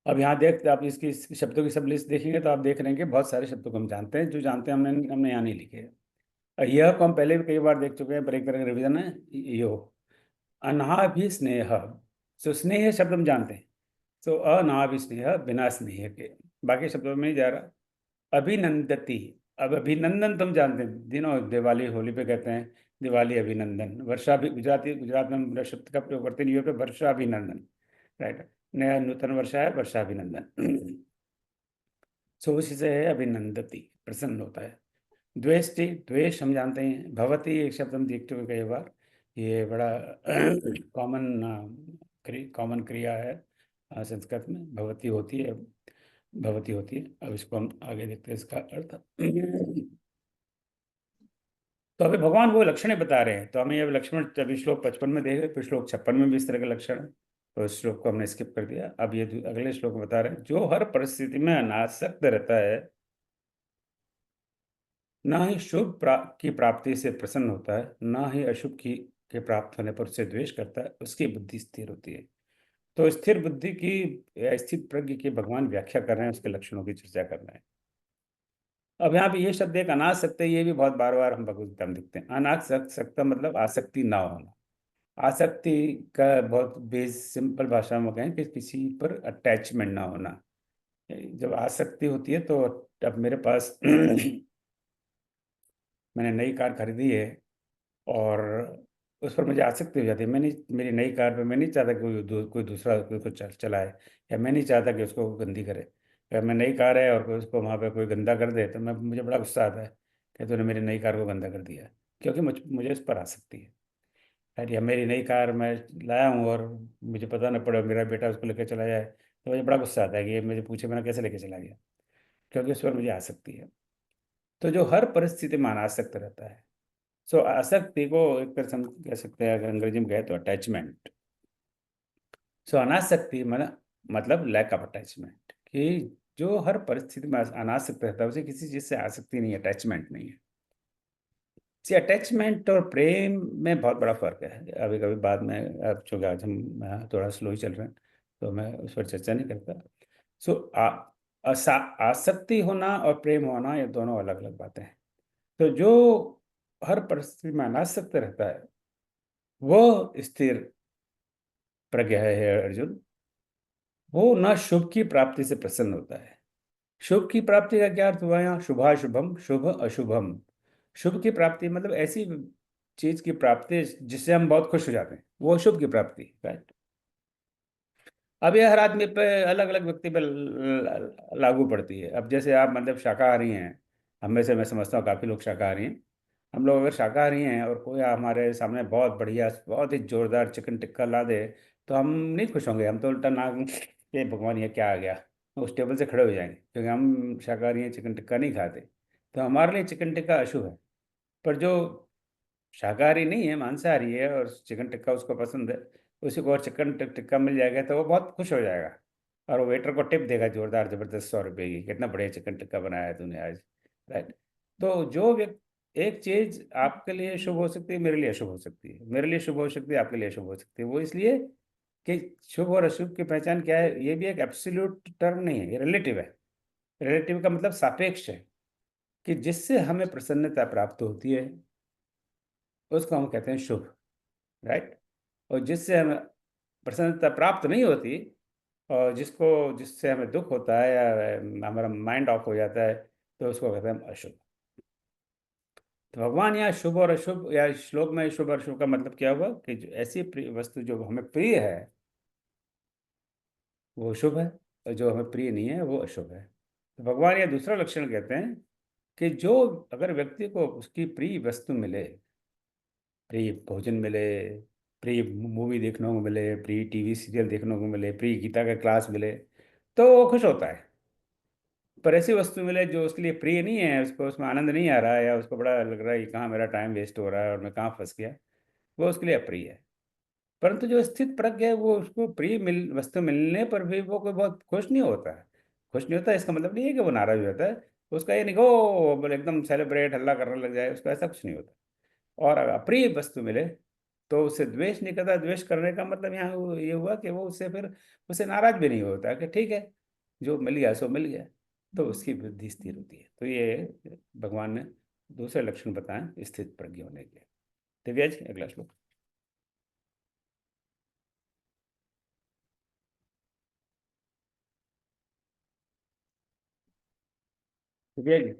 अब यहाँ देखते आप इसकी शब्दों की सब लिस्ट देखेंगे तो आप देख रहे हैं कि बहुत सारे शब्दों को हम जानते हैं, जो जानते हैं हमने यहाँ नहीं लिखे हैं। यह को हम पहले भी कई बार देख चुके हैं, पर एक तरह का रिविजन है। यो अनाभि स्नेह, सो स्नेह शब्द हम जानते हैं, सो अनाभि स्नेह बिना स्नेह के, बाकी शब्दों में नहीं जा रहा। अभिनंदती, अब अभिनंदन तुम जानते हैं, दिनों दिवाली होली पे कहते हैं दिवाली अभिनंदन। वर्षा भी गुजरात में शब्द का प्रयोग करते हैं पे वर्षा अभिनंदन, राइट। नया नूतन वर्षा है, वर्षा अभिनंदन। सो उसी से है अभिनंदती, प्रसन्न होता है। द्वेष्टि, द्वेष हम जानते हैं। भवती एक शब्द हम देखते हुए कई बार, ये बड़ा कॉमन क्रिया है संस्कृत में, भवती होती है, भवती होती है। अब इसको हम आगे देखते हैं इसका अर्थ। तो अभी भगवान वो लक्षण बता रहे हैं, तो हमें ये लक्षण अभी श्लोक 55 में देखे, फिर श्लोक 56 में भी इस तरह के लक्षण है, तो इस श्लोक को हमने स्किप कर दिया। अब ये अगले श्लोक में बता रहे हैं, जो हर परिस्थिति में अनासक्त रहता है, ना ही शुभ की प्राप्ति से प्रसन्न होता है, ना ही अशुभ के प्राप्त होने पर उससे द्वेष करता है, उसकी बुद्धि स्थिर होती है। तो स्थिर बुद्धि की या स्थित प्रज्ञ की भगवान व्याख्या कर रहे हैं, उसके लक्षणों की चर्चा कर रहे हैं। अब यहाँ पे ये शब्द एक अनासक्त है, ये भी बहुत बार बार हम भगवद्गीता में दिखते हैं। अनासक्त मतलब आसक्ति ना होना। आसक्ति का बहुत बेस सिंपल भाषा में कहें कि किसी पर अटैचमेंट ना होना। जब आसक्ति होती है तो, अब मेरे पास मैंने नई कार खरीदी है और उस पर मुझे आसक्ति हो जाती है। मेरी नई कार पे मैं नहीं चाहता कि कोई दूसरा उसको चलाए, या मैं नहीं चाहता कि उसको गंदी करे। अगर मैं नई कार है और कोई उसको वहाँ पे कोई गंदा कर दे तो मुझे बड़ा गुस्सा आता है कि तूने मेरी नई कार को गंदा कर दिया, क्योंकि मुझे उस पर आसक्ति है। या मेरी नई कार मैं लाया हूँ और मुझे पता न पड़े मेरा बेटा उसको लेकर चला जाए, तो मुझे बड़ा गुस्सा आता है कि ये मुझे पूछे बिना कैसे लेके चला गया, क्योंकि उस पर मुझे आसक्ति है। तो जो हर परिस्थिति में अनासक्त रहता है, सो आसक्ति को एक तरह से हम कह सकते हैं, अगर अंग्रेजी में कहे तो अटैचमेंट। सो अनासक्ति मतलब लैक ऑफ अटैचमेंट, कि जो हर परिस्थिति में अनासक्त रहता है उसे किसी चीज़ से आसक्ति नहीं है, अटैचमेंट नहीं है। सी अटैचमेंट और प्रेम में बहुत बड़ा फर्क है। अभी कभी बाद में, अब चूँकि आज हम थोड़ा स्लो ही चल रहे हैं तो मैं उस पर चर्चा नहीं करता। सो आसक्ति होना और प्रेम होना, ये दोनों अलग अलग बातें हैं। तो जो हर परिस्थिति में अनासक्त रहता है वो स्थिर प्रज्ञ है अर्जुन, वो न शुभ की प्राप्ति से प्रसन्न होता है। शुभ की प्राप्ति का क्या अर्थ हुआ यहाँ? शुभाशुभम, शुभ अशुभम। शुभ की प्राप्ति मतलब ऐसी चीज की प्राप्ति जिससे हम बहुत खुश हो जाते हैं, वो शुभ की प्राप्ति, राइट। अब ये हर आदमी पे, अलग अलग व्यक्ति पे लागू पड़ती है। अब जैसे आप मतलब शाकाहारी हैं, हम में से मैं समझता हूँ काफ़ी लोग शाकाहारी हैं। हम लोग अगर शाकाहारी हैं और कोई हमारे सामने बहुत बढ़िया, बहुत ही जोरदार चिकन टिक्का ला दे, तो हम नहीं खुश होंगे, हम तो उल्टा नाक ये भगवान ये क्या आ गया, उस टेबल से खड़े हो जाएंगे, क्योंकि हम शाकाहारी हैं, चिकन टिक्का नहीं खाते। तो हमारे लिए चिकन टिक्का अशुभ है। पर जो शाकाहारी नहीं है, मांसाहारी है, और चिकन टिक्का उसको पसंद है, उसी को और चिकन टिक्का मिल जाएगा तो वो बहुत खुश हो जाएगा, और वो वेटर को टिप देगा जोरदार जबरदस्त 100 रुपये की, कितना बढ़िया चिकन टिक्का बनाया है तूने आज, राइट। तो जो एक चीज आपके लिए शुभ हो सकती है, मेरे लिए अशुभ हो सकती है, मेरे लिए शुभ हो सकती है, आपके लिए अशुभ हो सकती है। वो इसलिए कि शुभ और अशुभ की पहचान क्या है, ये भी एक एब्सोल्यूट टर्म नहीं है, ये रिलेटिव है। रिलेटिव का मतलब सापेक्ष है, कि जिससे हमें प्रसन्नता प्राप्त होती है उसको हम कहते हैं शुभ, राइट। और जिससे हमें प्रसन्नता प्राप्त नहीं होती, और जिससे हमें दुख होता है या हमारा माइंड ऑफ हो जाता है, तो उसको कहते हैं हम अशुभ। तो भगवान यहाँ शुभ और अशुभ, या श्लोक में शुभ और अशुभ का मतलब क्या हुआ कि जो ऐसी वस्तु जो हमें प्रिय है वो शुभ है, और जो हमें प्रिय नहीं है वो अशुभ है। तो भगवान यह दूसरा लक्षण कहते हैं कि जो अगर व्यक्ति को उसकी प्रिय वस्तु मिले, प्रिय भोजन मिले, प्रिय मूवी देखने को मिले, प्रिय टीवी सीरियल देखने को मिले, प्रिय गीता का क्लास मिले, तो वो खुश होता है। पर ऐसी वस्तु मिले जो उसके लिए प्रिय नहीं है, उसको उसमें आनंद नहीं आ रहा है, या उसको बड़ा लग रहा है कि कहाँ मेरा टाइम वेस्ट हो रहा है और मैं कहाँ फंस गया, वो उसके लिए अप्रिय है। परंतु जो स्थित प्रज्ञ है, वो उसको प्रिय वस्तु मिलने पर भी वो कोई बहुत खुश नहीं होता है। खुश नहीं होता इसका मतलब नहीं है कि वो नाराज हो जाता है, उसका ये नहीं कि वो बोले एकदम सेलिब्रेट हल्ला करने लग जाए, उसका ऐसा कुछ नहीं होता। और अगर अप्रिय वस्तु मिले तो उससे द्वेष नहीं करता। द्वेष करने का मतलब यहाँ ये हुआ कि वो उससे फिर उससे नाराज भी नहीं होता, कि ठीक है जो मिल गया सो मिल गया, तो उसकी बुद्धि स्थिर होती है। तो ये भगवान ने दूसरे लक्षण बताए स्थित प्रज्ञ होने के। दिव्या जी अगला श्लोक। दिव्या जी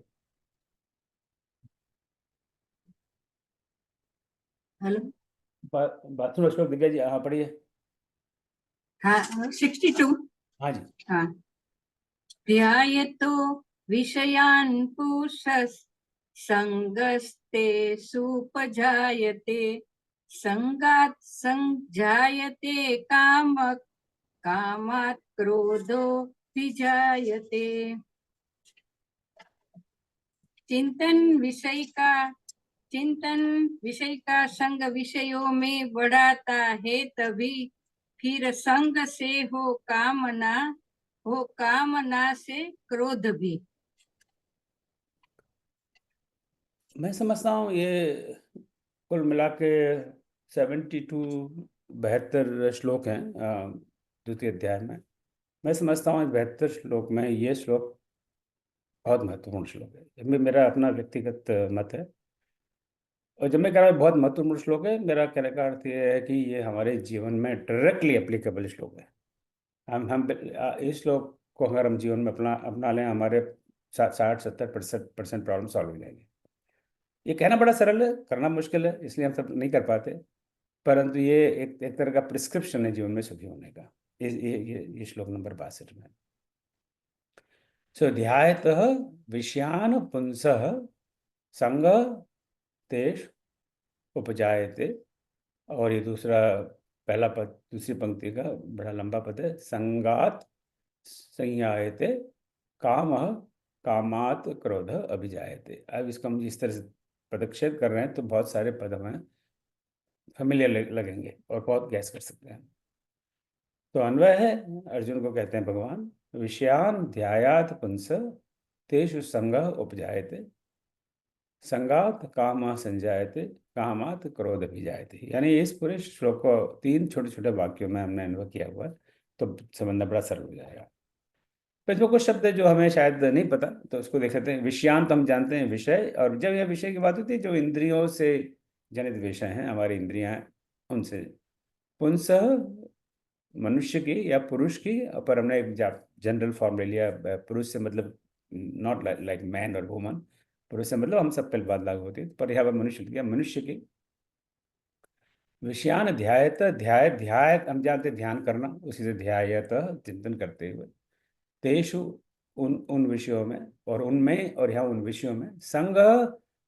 हेलो। बाथरूम श्लोक, दिव्या जी हाँ पढ़िए। हाँ 62। हाँ जी। हाँ। ध्यायतो विषयान् पुरुषः संगस्ते सुपजायते संगात् संजायते काम कामात् क्रोधो विजायते। चिंतन विषय का संग विषयों में बढ़ाता है, तभी फिर संग से हो कामना से क्रोध भी। मैं समझता हूँ ये कुल मिला के 72 श्लोक हैं द्वितीय अध्याय में। मैं समझता हूँ 72 श्लोक में ये श्लोक बहुत महत्वपूर्ण श्लोक है। ये मेरा अपना व्यक्तिगत मत है। और जब मैं कह रहा हूँ बहुत महत्वपूर्ण श्लोक है, मेरा कहने का अर्थ ये है कि ये हमारे जीवन में डायरेक्टली एप्लीकेबल श्लोक है। हम इस श्लोक को अगर हम जीवन में अपना लें, हमारे 60-70% प्रॉब्लम सॉल्व हो जाएंगे। ये कहना बड़ा सरल है, करना मुश्किल है, इसलिए हम सब नहीं कर पाते। परंतु ये एक तरह का प्रिस्क्रिप्शन है जीवन में सुखी होने का। ये श्लोक नंबर 62 में। सो ध्यायतः विषयान पुंसः संग तेष उपजायते। और ये दूसरा पहला पद, दूसरी पंक्ति का बड़ा लंबा पद है, संगात संयायते काम कामात क्रोध अभिजायते। अब इसको हम इस तरह से पदक्षेप कर रहे हैं तो बहुत सारे पद हमें फेमिलियर लगेंगे और बहुत गैस कर सकते हैं। तो अन्वय है, अर्जुन को कहते हैं भगवान, विषयान ध्यायात पुंस तेषु संग उपजायते संगात काम संजायते कामात क्रोध भी जायते। यानी इस पूरे श्लोक को 3 छोटे छोटे वाक्यों में हमने अनुभव किया हुआ है, तो समझना बड़ा सरल हो जाएगा। तो इसमें कुछ शब्द है जो हमें शायद नहीं पता, तो उसको देख लेते हैं। विषयांत हम जानते हैं विषय, और जब यह विषय की बात होती है जो इंद्रियों से जनित विषय हैं, हमारी इंद्रियां उनसे। पुंसः मनुष्य की या पुरुष की, पर हमने एक जनरल फॉर्म ले लिया। पुरुष से मतलब नॉट लाइक मैन और वुमन, पुरुष से मतलब हम सब पे बात लागू होती है, पर यहाँ पर मनुष्य लिया, मनुष्य की विषयान ध्यायत, ध्याय ध्याय हम जानते ध्यान करना, उसी से ध्यायत चिंतन करते हुए, तेषु उन उन विषयों में, और उनमें, और यहाँ उन विषयों में संग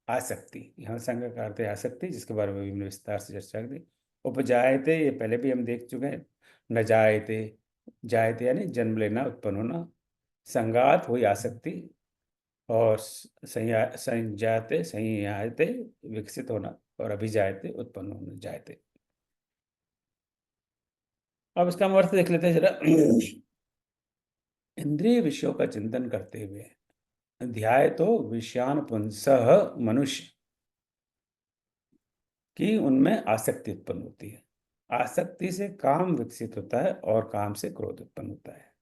आसक्ति, यहाँ संग का अर्थ है आसक्ति, जिसके बारे में भी हमने विस्तार से चर्चा की। उपजायते, ये पहले भी हम देख चुके हैं। न जायते, जायते यानी जन्म लेना, उत्पन्न होना। संगात हुई आसक्ति, और संजाते संयाते विकसित होना, और अभिजायते उत्पन्न होना, जायते। अब इसका हम अर्थ देख लेते हैं जरा। इंद्रिय विषयों का चिंतन करते हुए ध्याय तो विषयान पुंसः मनुष्य की, उनमें आसक्ति उत्पन्न होती है। आसक्ति से काम विकसित होता है, और काम से क्रोध उत्पन्न होता है।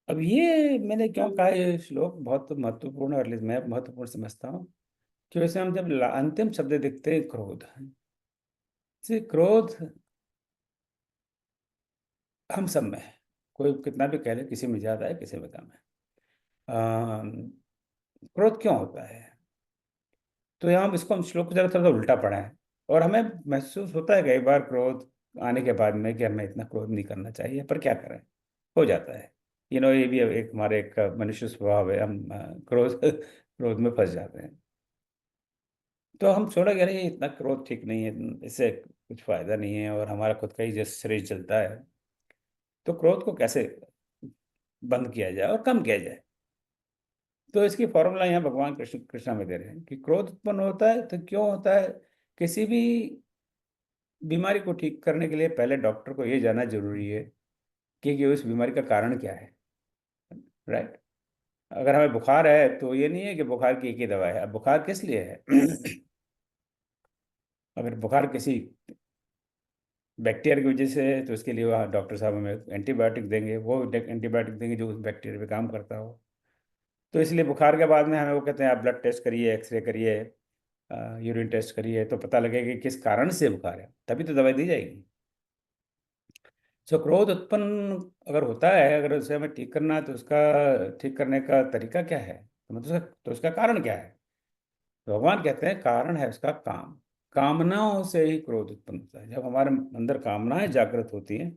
अब ये मैंने क्यों कहा, ये श्लोक बहुत महत्वपूर्ण, और मैं महत्वपूर्ण समझता हूँ कि वैसे हम जब अंतिम शब्द देखते हैं क्रोध, से क्रोध हम सब में है, कोई कितना भी कह ले, किसी में ज्यादा है, किसी में कम है। क्रोध क्यों होता है, तो यहाँ इसको हम श्लोक को जरा थोड़ा उल्टा पढ़ा है, और हमें महसूस होता है कई बार क्रोध आने के बाद में कि हमें इतना क्रोध नहीं करना चाहिए, पर क्या करें, हो जाता है। ये भी एक हमारे एक मनुष्य स्वभाव है, हम क्रोध में फंस जाते हैं। तो हम छोड़ा कि अरे इतना क्रोध ठीक नहीं है, इससे कुछ फायदा नहीं है, और हमारा खुद का ही जैसे शरीर चलता है। तो क्रोध को कैसे बंद किया जाए और कम किया जाए, तो इसकी फॉर्मूला यहाँ भगवान कृष्णा में दे रहे हैं कि क्रोध उत्पन्न होता है तो क्यों होता है। किसी भी बीमारी को ठीक करने के लिए पहले डॉक्टर को ये जानना जरूरी है कि उस बीमारी का कारण क्या है, राइट। अगर हमें बुखार है तो ये नहीं है कि बुखार की एक ही दवा है, अब बुखार किस लिए है। अगर बुखार किसी बैक्टीरिया की वजह से है तो उसके लिए वहाँ डॉक्टर साहब हमें एंटीबायोटिक देंगे, वो एंटीबायोटिक देंगे जो उस बैक्टीरिया पे काम करता हो। तो इसलिए बुखार के बाद में हमें वो कहते हैं आप ब्लड टेस्ट करिए, एक्सरे करिए, यूरिन टेस्ट करिए, तो पता लगेगा कि किस कारण से बुखार है, तभी तो दवाई दी जाएगी। सो क्रोध उत्पन्न अगर होता है, अगर उसे हमें ठीक करना है, तो उसका ठीक करने का तरीका क्या है, तो मतलब तो उसका कारण क्या है। तो भगवान कहते हैं कारण है उसका काम। कामनाओं से ही क्रोध उत्पन्न होता है। जब हमारे अंदर कामनाएं जागृत होती हैं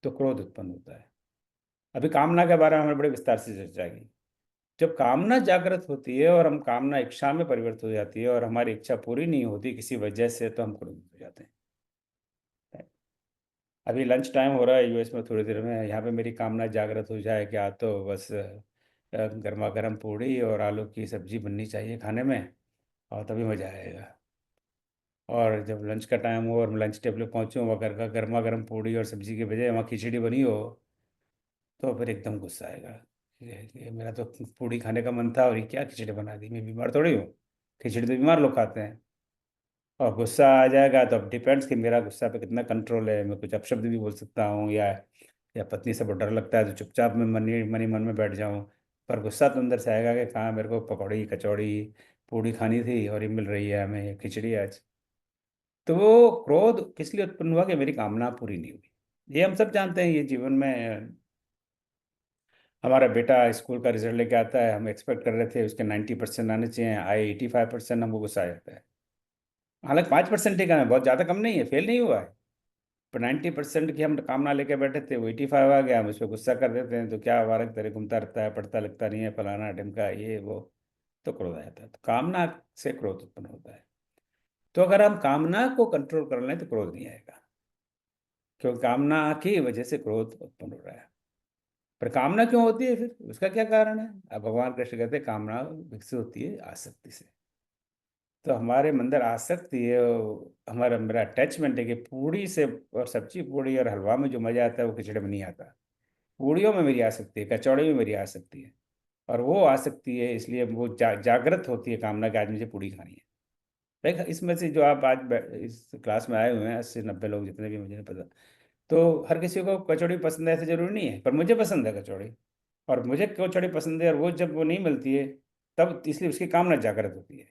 तो क्रोध उत्पन्न होता है। अभी कामना के बारे में हमने बड़े विस्तार से चर्चा की। जब कामना जागृत होती है और हम कामना इच्छा में परिवर्तित हो जाती है, और हमारी इच्छा पूरी नहीं होती किसी वजह से, तो हम क्रोधित हो जाते हैं। अभी लंच टाइम हो रहा है यूएस में, थोड़ी देर में यहाँ पे मेरी कामना जागृत हो जाए कि आज तो बस गर्मा गर्म पूड़ी और आलू की सब्जी बननी चाहिए खाने में, और तभी मजा आएगा। और जब लंच का टाइम हो और मैं लंच टेबल पे पहुँचूँ, वहाँ घर का गर्मा गर्म पूड़ी और सब्जी के बजाय वहाँ खिचड़ी बनी हो, तो फिर एकदम गुस्सा आएगा। ये मेरा तो पूड़ी खाने का मन था और ये क्या खिचड़ी बना दी, मैं बीमार थोड़ी हूँ, खिचड़ी तो बीमार लोग खाते हैं। और गुस्सा आ जाएगा तो अब डिपेंड्स कि मेरा गुस्सा पे कितना कंट्रोल है। मैं कुछ अपशब्द भी बोल सकता हूँ, या पत्नी से बहुत डर लगता है तो चुपचाप मैं मनी मन में बैठ जाऊँ। पर गुस्सा तो अंदर से आएगा कि कहाँ मेरे को पकौड़ी कचौड़ी पूड़ी खानी थी और ये मिल रही है हमें ये खिचड़ी आज। तो वो क्रोध किस लिए उत्पन्न हुआ कि मेरी कामना पूरी नहीं हुई। ये हम सब जानते हैं, ये जीवन में हमारा बेटा स्कूल का रिजल्ट लेके आता है, हम एक्सपेक्ट कर रहे थे उसके 90% आने चाहिए, आए 85%, हमको गुस्सा आ जाता है। हालांकि 5% ही कम है, बहुत ज़्यादा कम नहीं है, फेल नहीं हुआ है। पर 90% की हम कामना लेके बैठे थे, वो 85 आ गया, हम उस पर गुस्सा कर देते हैं। तो क्या वारक तेरे घूमता रहता है, पढ़ता लिखता नहीं है, फलाना ढिमका ये वो, तो क्रोध आ जाता है। तो कामना से क्रोध उत्पन्न होता है। तो अगर हम कामना को कंट्रोल कर लें तो क्रोध नहीं आएगा, क्योंकि कामना की वजह से क्रोध उत्पन्न हो रहा है। पर कामना क्यों होती है, फिर उसका क्या कारण है। अब भगवान कृष्ण कहते हैं कामना विकसित होती है आसक्ति से। तो हमारे अंदर आसक्ति है, हमारा मेरा अटैचमेंट है कि पूड़ी से और सब्जी पूड़ी और हलवा में जो मजा आता है वो खिचड़ी में नहीं आता। पूड़ियों में मेरी आसक्ति है, कचौड़ी में मेरी आसक्ति है, और वो आसक्ति है इसलिए वो जागृत होती है कामना कि आज मुझे पूड़ी खानी है। देख इसमें से जो आप आज इस क्लास में आए हुए हैं 80-90 लोग जितने भी, मुझे नहीं पता, तो हर किसी को कचौड़ी पसंद है ऐसा जरूरी नहीं है, पर मुझे पसंद है कचौड़ी, और मुझे कचौड़ी पसंद है, और वो जब वो नहीं मिलती है तब इसलिए उसकी कामना जागृत होती है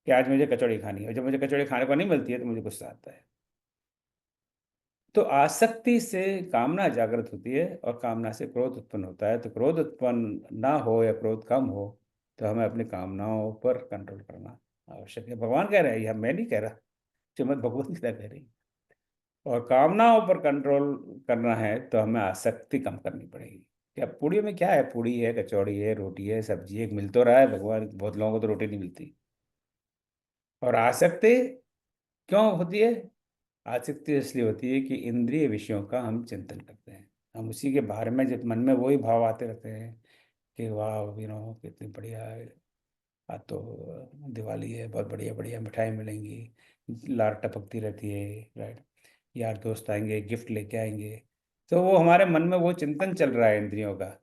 कि आज मुझे कचौड़ी खानी है। और जब मुझे कचौड़ी खाने को नहीं मिलती है तो मुझे गुस्सा आता है। तो आसक्ति से कामना जागृत होती है और कामना से क्रोध उत्पन्न होता है। तो क्रोध उत्पन्न ना हो या क्रोध कम हो तो हमें अपनी कामनाओं पर कंट्रोल करना आवश्यक है। भगवान कह रहे हैं, यह मैं नहीं कह रहा, श्रीमद् भगवत गीता कह रही है। और कामनाओं पर कंट्रोल करना है तो हमें आसक्ति कम करनी पड़ेगी। क्या पूड़ी में क्या है, पूड़ी है, कचौड़ी है, रोटी है, सब्जी है, मिल तो रहा है। भगवान, बहुत लोगों को तो रोटी नहीं मिलती। और आसक्ति क्यों होती है? आसक्ति इसलिए होती है कि इंद्रिय विषयों का हम चिंतन करते हैं, हम उसी के बारे में, जब मन में वही भाव आते रहते हैं कि वाह कितनी बढ़िया है, आज तो दिवाली है, बहुत बढ़िया बढ़िया मिठाई मिलेंगी, लार टपकती रहती है, राइट, यार दोस्त आएंगे, गिफ्ट लेके आएंगे। तो वो हमारे मन में वो चिंतन चल रहा है इंद्रियों का,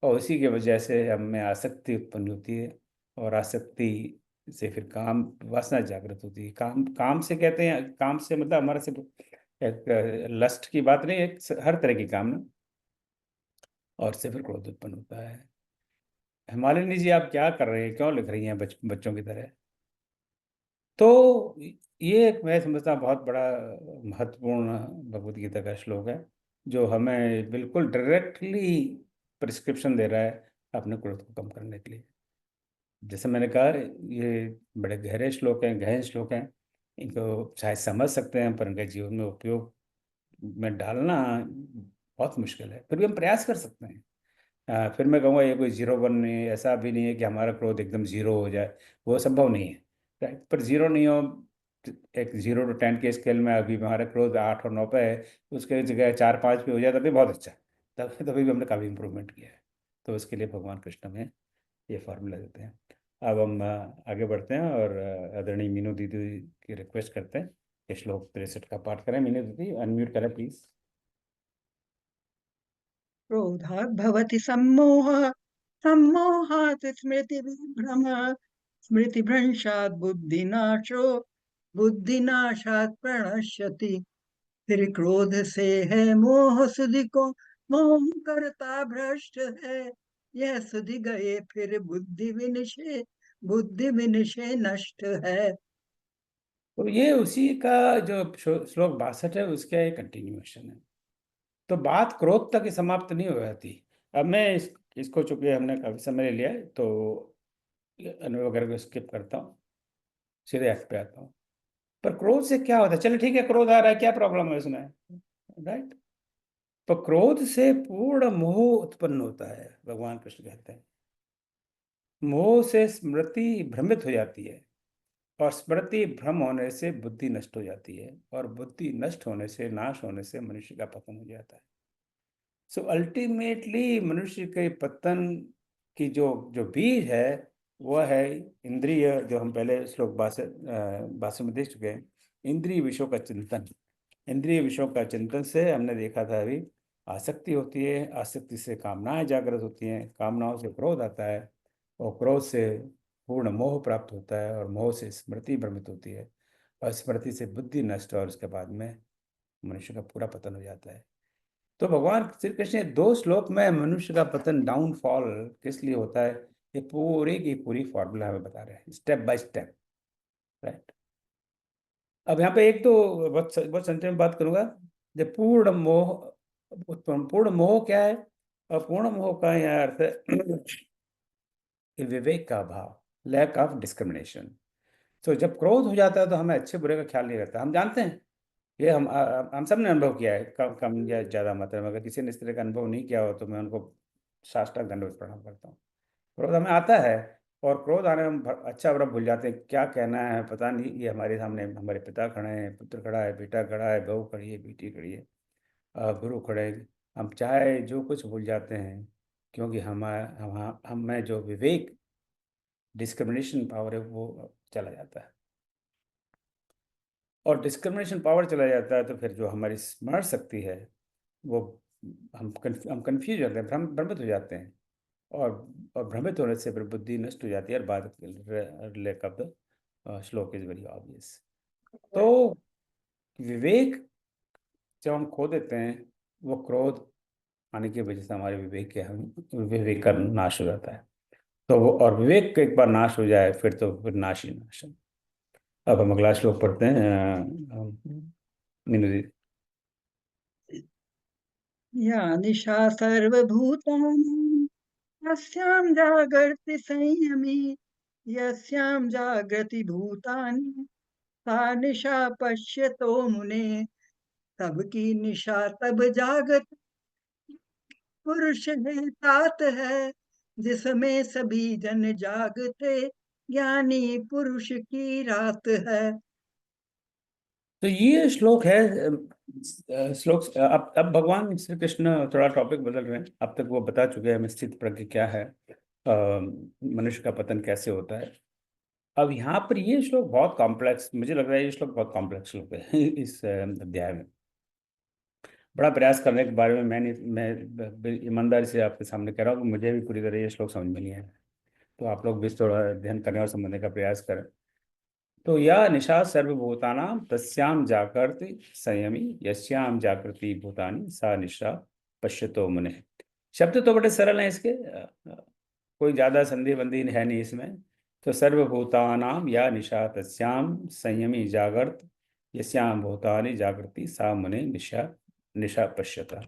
और उसी की वजह से हम में आसक्ति उत्पन्न होती है। और आसक्ति से फिर काम वासना जागृत होती है। काम काम से कहते हैं, काम से मतलब हमारा सिर्फ एक लस्ट की बात नहीं, एक हर तरह की कामना, और से फिर क्रोध उत्पन्न होता है। हिमालिनी जी, आप क्या कर रहे हैं, क्यों लिख रही हैं बच्चों की तरह? तो ये एक मैं समझता हूँ बहुत बड़ा महत्वपूर्ण भगवत गीता का श्लोक है, जो हमें बिल्कुल डायरेक्टली प्रिस्क्रिप्शन दे रहा है अपने क्रोध को कम करने के लिए। जैसे मैंने कहा, ये बड़े गहरे श्लोक हैं, गहन श्लोक हैं, इनको शायद समझ सकते हैं पर इनके जीवन में उपयोग में डालना बहुत मुश्किल है। फिर भी हम प्रयास कर सकते हैं। फिर मैं कहूँगा ये कोई 0-1 नहीं है, ऐसा भी नहीं है कि हमारा क्रोध एकदम 0 हो जाए, वो संभव नहीं है, राइट। पर 0 नहीं हो, एक 0 to 10 के स्केल में अभी हमारा क्रोध 8 और 9 पे है, उसके जगह 4-5 पे हो जाए तभी बहुत अच्छा है, तभी भी हमने काफ़ी इंप्रूवमेंट किया है। तो उसके लिए भगवान कृष्ण में ये फार्मूला देते हैं। अब हम आगे बढ़ते हैं और आदरणीय मीनू दीदी की रिक्वेस्ट करते हैं कि श्लोक 63 का पाठ करें। मीनू दीदी अनम्यूट करें प्लीज। क्रोधात् भवति सम्मोहः सम्मोहात् स्मृतिविभ्रमः स्मृतिभ्रंशात् बुद्धिनाशो बुद्धिनाशात् प्रणश्यति। फिर क्रोध से है मोह सुधि को मोह करता भ्रष्ट है। यह सुधि गए फिर बुद्धि विनिशे नष्ट है। तो ये उसी का जो श्लोक 62 है उसका एक कंटिन्यूएशन है। तो बात क्रोध तक ही समाप्त नहीं हो जाती। अब मैं इसको चूंकि हमने काफी समय ले लिया है तो अनुभव वगैरह को स्किप करता हूँ, सीधे एक्ट पे आता हूँ। पर क्रोध से क्या होता है? चलो ठीक है, क्रोध आ रहा है, क्या प्रॉब्लम है उसमें, राइट। पर क्रोध से पूर्ण मोह उत्पन्न होता है। भगवान कृष्ण कहते हैं मोह से स्मृति भ्रमित हो जाती है, और स्मृति भ्रम होने से बुद्धि नष्ट हो जाती है, और बुद्धि नष्ट होने से, नाश होने से मनुष्य का पतन हो जाता है। सो अल्टीमेटली मनुष्य के पतन की जो जो बीज है वह है इंद्रिय, जो हम पहले श्लोक 62 में देख चुके हैं, इंद्रिय विषयों का चिंतन। इंद्रिय विषयों का चिंतन से हमने देखा था अभी आसक्ति होती है, आसक्ति से कामनाएं जागृत होती हैं, कामनाओं से क्रोध आता है, और क्रोध से पूर्ण मोह प्राप्त होता है, और मोह से स्मृति भ्रमित होती है, और स्मृति से बुद्धि नष्ट, और उसके बाद में मनुष्य का पूरा पतन हो जाता है। तो भगवान श्री कृष्ण ने 2 श्लोक में मनुष्य का पतन, डाउनफॉल किस लिए होता है, ये पूरी की पूरी फॉर्मूला हमें बता रहे हैं स्टेप बाय स्टेप, राइट। अब यहाँ पे एक तो बहुत बहुत संक्षेप में बात करूंगा। जब पूर्ण मोह उत्पन्न, पूर्ण मोह क्या है, और पूर्ण मोह का यह अर्थ है विवेक का अभाव, लैक ऑफ डिस्क्रिमिनेशन। तो जब क्रोध हो जाता है तो हमें अच्छे बुरे का ख्याल नहीं रहता। हम जानते हैं, ये हम सब ने अनुभव किया है, कम या ज़्यादा मात्रा में। अगर किसी ने इस तरह का अनुभव नहीं किया हो तो मैं उनको साष्टांग दंडवत प्रणाम करता हूँ। क्रोध हमें आता है, और क्रोध आने में हम अच्छा बुरा भूल जाते हैं, क्या कहना है पता नहीं। ये हमारे सामने हमारे पिता खड़े हैं, पुत्र खड़ा है, बेटा खड़ा है, बहू खड़ी है, बेटी खड़ी है, गुरु खड़े हैं, हम चाहे जो कुछ भूल जाते हैं, क्योंकि हम में जो विवेक, डिस्क्रिमिनेशन पावर है वो चला जाता है। और डिस्क्रिमिनेशन पावर चला जाता है तो फिर जो हमारी स्मरण शक्ति है वो, हम कंफ्यूज हो जाते हैं, भ्रमित हो जाते हैं, और भ्रमित होने से फिर बुद्धि नष्ट हो जाती है। और बाद लेक ऑफ द श्लोक इज वेरी ऑब्वियस। तो विवेक जब हम खो देते हैं, वो क्रोध आने की वजह से हमारे विवेक का नाश हो जाता है। तो वो, और विवेक का एक बार नाश हो जाए फिर तो फिर नाश ही नाश है। अब हम अगला श्लोक पढ़ते हैं मीनू जी। या निशा सर्वभूतानां तस्यां जागर्ति संयमी यस्यां जागृति भूतानि सा निशा पश्यतो मुने। तब की निशा तब जागत पुरुष है तात है जिसमें सभी जन जागते ज्ञानी पुरुष की रात है। तो ये श्लोक है श्लोक अब भगवान श्री कृष्ण थोड़ा टॉपिक बदल रहे हैं। अब तक वो बता चुके हैं हमें स्थित प्रज्ञ क्या है, मनुष्य का पतन कैसे होता है। अब यहाँ पर ये श्लोक बहुत कॉम्प्लेक्स, मुझे लग रहा है ये श्लोक बहुत कॉम्प्लेक्स श्लोक है इस अध्याय में। बड़ा प्रयास करने के बारे में मैं ईमानदारी से आपके सामने कह रहा हूँ कि मुझे भी पूरी तरह ये श्लोक समझ में नहीं आया, तो आप लोग भी थोड़ा अध्ययन करने और समझने का प्रयास करें। तो यह निशा सर्वभूतानां तस्याम जागृति संयमी यस्याम जागृति भूतानि सा निशा पश्यतो मुने। शब्द तो बड़े सरल हैं इसके, कोई ज़्यादा संधि बंदी है नहीं इसमें। तो सर्वभूतानां या निशा तस्याम संयमी जागृत यस्याम भूतानि जागृति सा मुने निशा निशा पश्यता।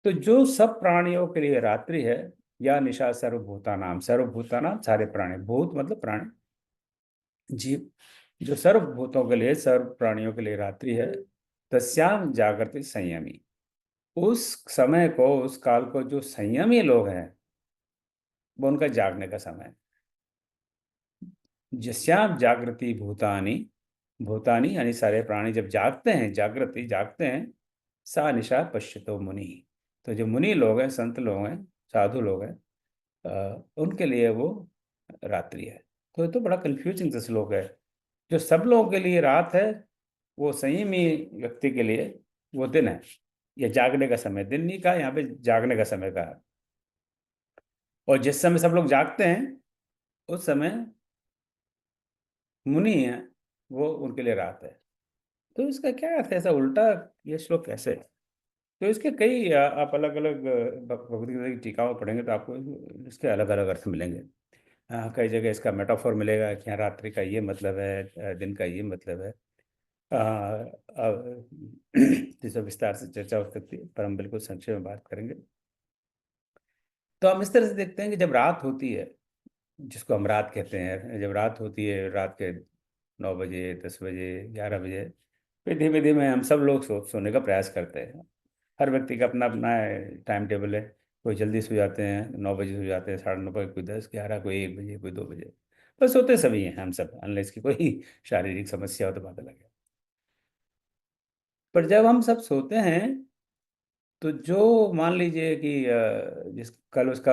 तो जो सब प्राणियों के लिए रात्रि है, या निशा सर्वभूतानाम, सर्वभूतानाम सारे प्राणी, भूत मतलब प्राणी, जीव, जो सर्वभूतों के लिए सर्व प्राणियों के लिए रात्रि है, तस्याम जागृति संयमी, उस समय को उस काल को जो संयमी लोग हैं वो उनका जागने का समय है। जस्याम जागृति भूतानी, भूतानी यानी सारे प्राणी जब जागते हैं, जागृति जागते हैं, सा निशा पश्यतो मुनि, तो जो मुनि लोग हैं, संत लोग हैं, साधु लोग हैं, उनके लिए वो रात्रि है। तो ये तो बड़ा कंफ्यूजिंग सा श्लोक है। जो सब लोगों के लिए रात है वो संयमी व्यक्ति के लिए वो दिन है, या जागने का समय। दिन नहीं कहा यहाँ पे, जागने का समय कहा। और जिस समय सब लोग जागते हैं उस समय मुनि है, वो उनके लिए रात है। तो इसका क्या अर्थ है, ऐसा उल्टा ये श्लोक कैसे? तो इसके कई आप अलग अलग भगवद गीता की टीकाओं पढ़ेंगे तो आपको इसके अलग अलग अर्थ मिलेंगे। कई जगह इसका मेटाफोर मिलेगा कि यहाँ रात्रि का ये मतलब है, दिन का ये मतलब है। जिस विस्तार से चर्चा हो सकती है, पर हम बिल्कुल संक्षेप में बात करेंगे। तो हम इस तरह से देखते हैं कि जब रात होती है, जिसको हम रात कहते हैं, जब रात होती है, रात के 9 बजे, 10 बजे, 11 बजे, फिर धीमे धीमे हम सब लोग सोने का प्रयास करते हैं। हर व्यक्ति का अपना अपना टाइम टेबल है। कोई जल्दी सो जाते हैं, 9 बजे सो जाते हैं, 9:30 बजे, कोई 10, 11, कोई 1 बजे, कोई 2 बजे, बस सोते सभी हैं हम सब, अनलेस की कोई शारीरिक समस्या हो तो बात अलग है। पर जब हम सब सोते हैं तो जो मान लीजिए कि जिस कल उसका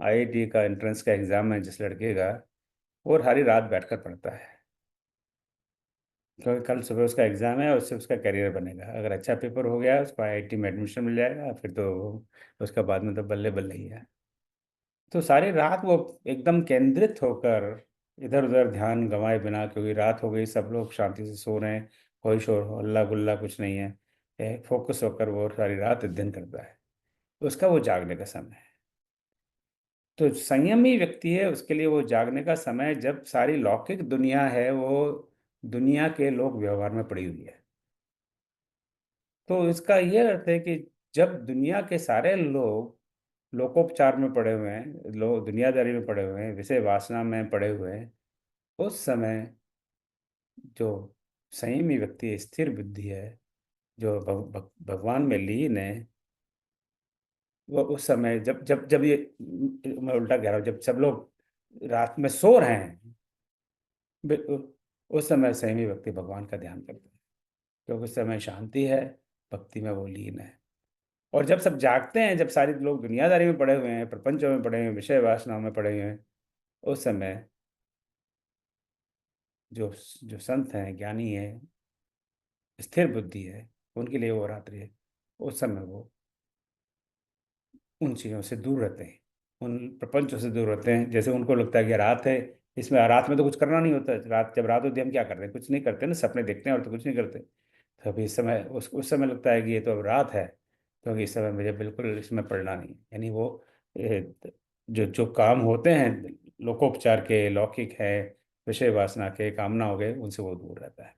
आईआईटी का एंट्रेंस का एग्ज़ाम है जिस लड़के का, वो सारी रात बैठकर पढ़ता है, क्योंकि कल सुबह उसका एग्ज़ाम है और उससे उसका करियर बनेगा। अगर अच्छा पेपर हो गया उसको आईआईटी में एडमिशन मिल जाएगा, फिर तो उसका बाद में तो बल्ले बल्ले ही है। तो सारी रात वो एकदम केंद्रित होकर इधर उधर ध्यान गंवाए बिना, क्योंकि रात हो गई, सब लोग शांति से सो रहे हैं, कोई शोर हल्ला गुल्ला कुछ नहीं है, फोकस होकर वो सारी रात अध्ययन करता है, उसका वो जागने का समय है। तो संयमी व्यक्ति है, उसके लिए वो जागने का समय जब सारी लौकिक दुनिया है वो दुनिया के लोक व्यवहार में पड़ी हुई है। तो इसका ये अर्थ है कि जब दुनिया के सारे लोग लोकोपचार में पड़े हुए हैं, लोग दुनियादारी में पड़े हुए हैं, विषय वासना में पड़े हुए हैं, उस समय जो संयमी व्यक्ति है, स्थिर बुद्धि है, जो भगवान में लीन है, वो उस समय जब जब जब ये, मैं उल्टा कह रहा हूँ, जब सब लोग रात में सो रहे हैं, उस समय संयमी व्यक्ति भगवान का ध्यान करता है, क्योंकि उस समय शांति है, भक्ति में वो लीन है। और जब सब जागते हैं, जब सारे लोग दुनियादारी में पड़े हुए हैं, प्रपंचों में पड़े हुए हैं, विषय वासनाओं में पड़े हुए हैं, उस समय जो जो संत हैं, ज्ञानी है, स्थिर बुद्धि है, उनके लिए वो रात्रि है। उस समय वो उन चीज़ों से दूर रहते हैं, उन प्रपंचों से दूर रहते हैं। जैसे उनको लगता है कि रात है, इसमें रात में तो कुछ करना नहीं होता। रात जब रात होती है हम क्या करते हैं? कुछ नहीं करते ना, सपने देखते हैं और तो कुछ नहीं करते। तो अभी इस समय उस समय लगता है कि ये तो अब रात है, क्योंकि इस समय मुझे बिल्कुल इसमें पढ़ना नहीं। यानी वो जो काम होते हैं लोकोपचार के, लौकिक है, विषय वासना के, कामना हो गए, उनसे वो दूर रहता है।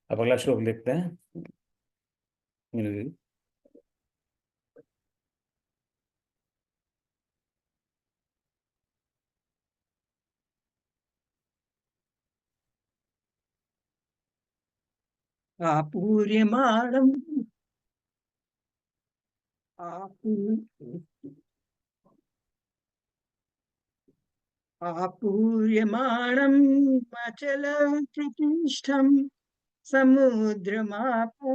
अब अगला श्लोक लिखते हैं। मीनू जी। आपूर्यमाणम् आपू आपूर्यमाणम् अचलप्रतिष्ठम् समुद्रमापो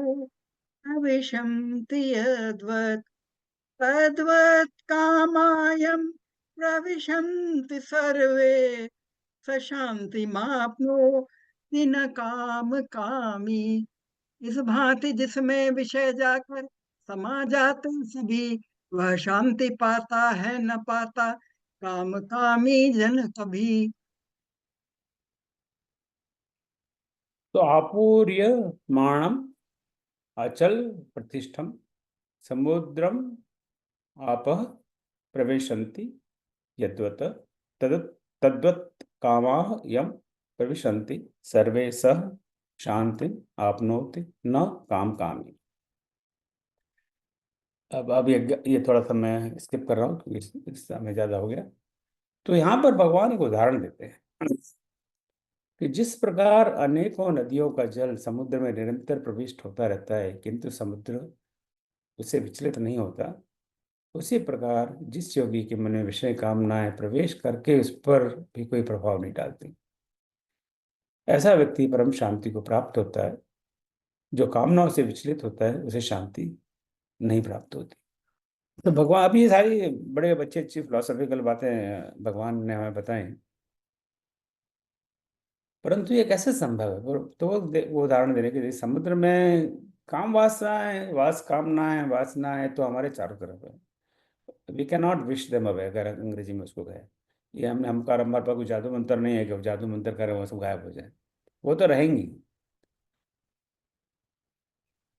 प्रविशन्ति यद्वत् तद्वत् कामायं प्रविशन्ति सर्वे स शान्तिमाप्नोति न काम कामी। इस भांति जिसमें विषय जाकर समा जाते सभी, वह शांति पाता है न पाता काम कामी जन कभी। तो आपूर्यमाणम अचल प्रतिष्ठम समुद्रम आपः प्रविशन्ति यद्वत् तद्वत् कामाः यम प्रविशन्ति सर्वे सह शांति आपनोति न काम कामी। अब ये थोड़ा सा मैं स्किप कर रहा हूँ क्योंकि इस समय ज़्यादा हो गया। तो यहाँ पर भगवान एक उदाहरण देते हैं कि जिस प्रकार अनेकों नदियों का जल समुद्र में निरंतर प्रविष्ट होता रहता है किंतु समुद्र उससे विचलित नहीं होता, उसी प्रकार जिस योगी के मन में विषय कामनाएं प्रवेश करके उस पर भी कोई प्रभाव नहीं डालती, ऐसा व्यक्ति परम शांति को प्राप्त होता है। जो कामनाओं से विचलित होता है उसे शांति नहीं प्राप्त होती। तो भगवान, अभी ये सारी बड़े अच्छी अच्छी फिलोसॉफिकल बातें भगवान ने हमें बताई, परंतु ये कैसे संभव है? तो वो उदाहरण देने के लिए, समुद्र में काम वासनाएं तो हमारे चारों तरफ है। We can not wish them away, अगर अंग्रेजी में उसको कहे। ये हमारे पास कोई जादू मंत्र नहीं है कि जादू मंत्र करें वो सब गायब हो जाए, वो तो रहेंगी।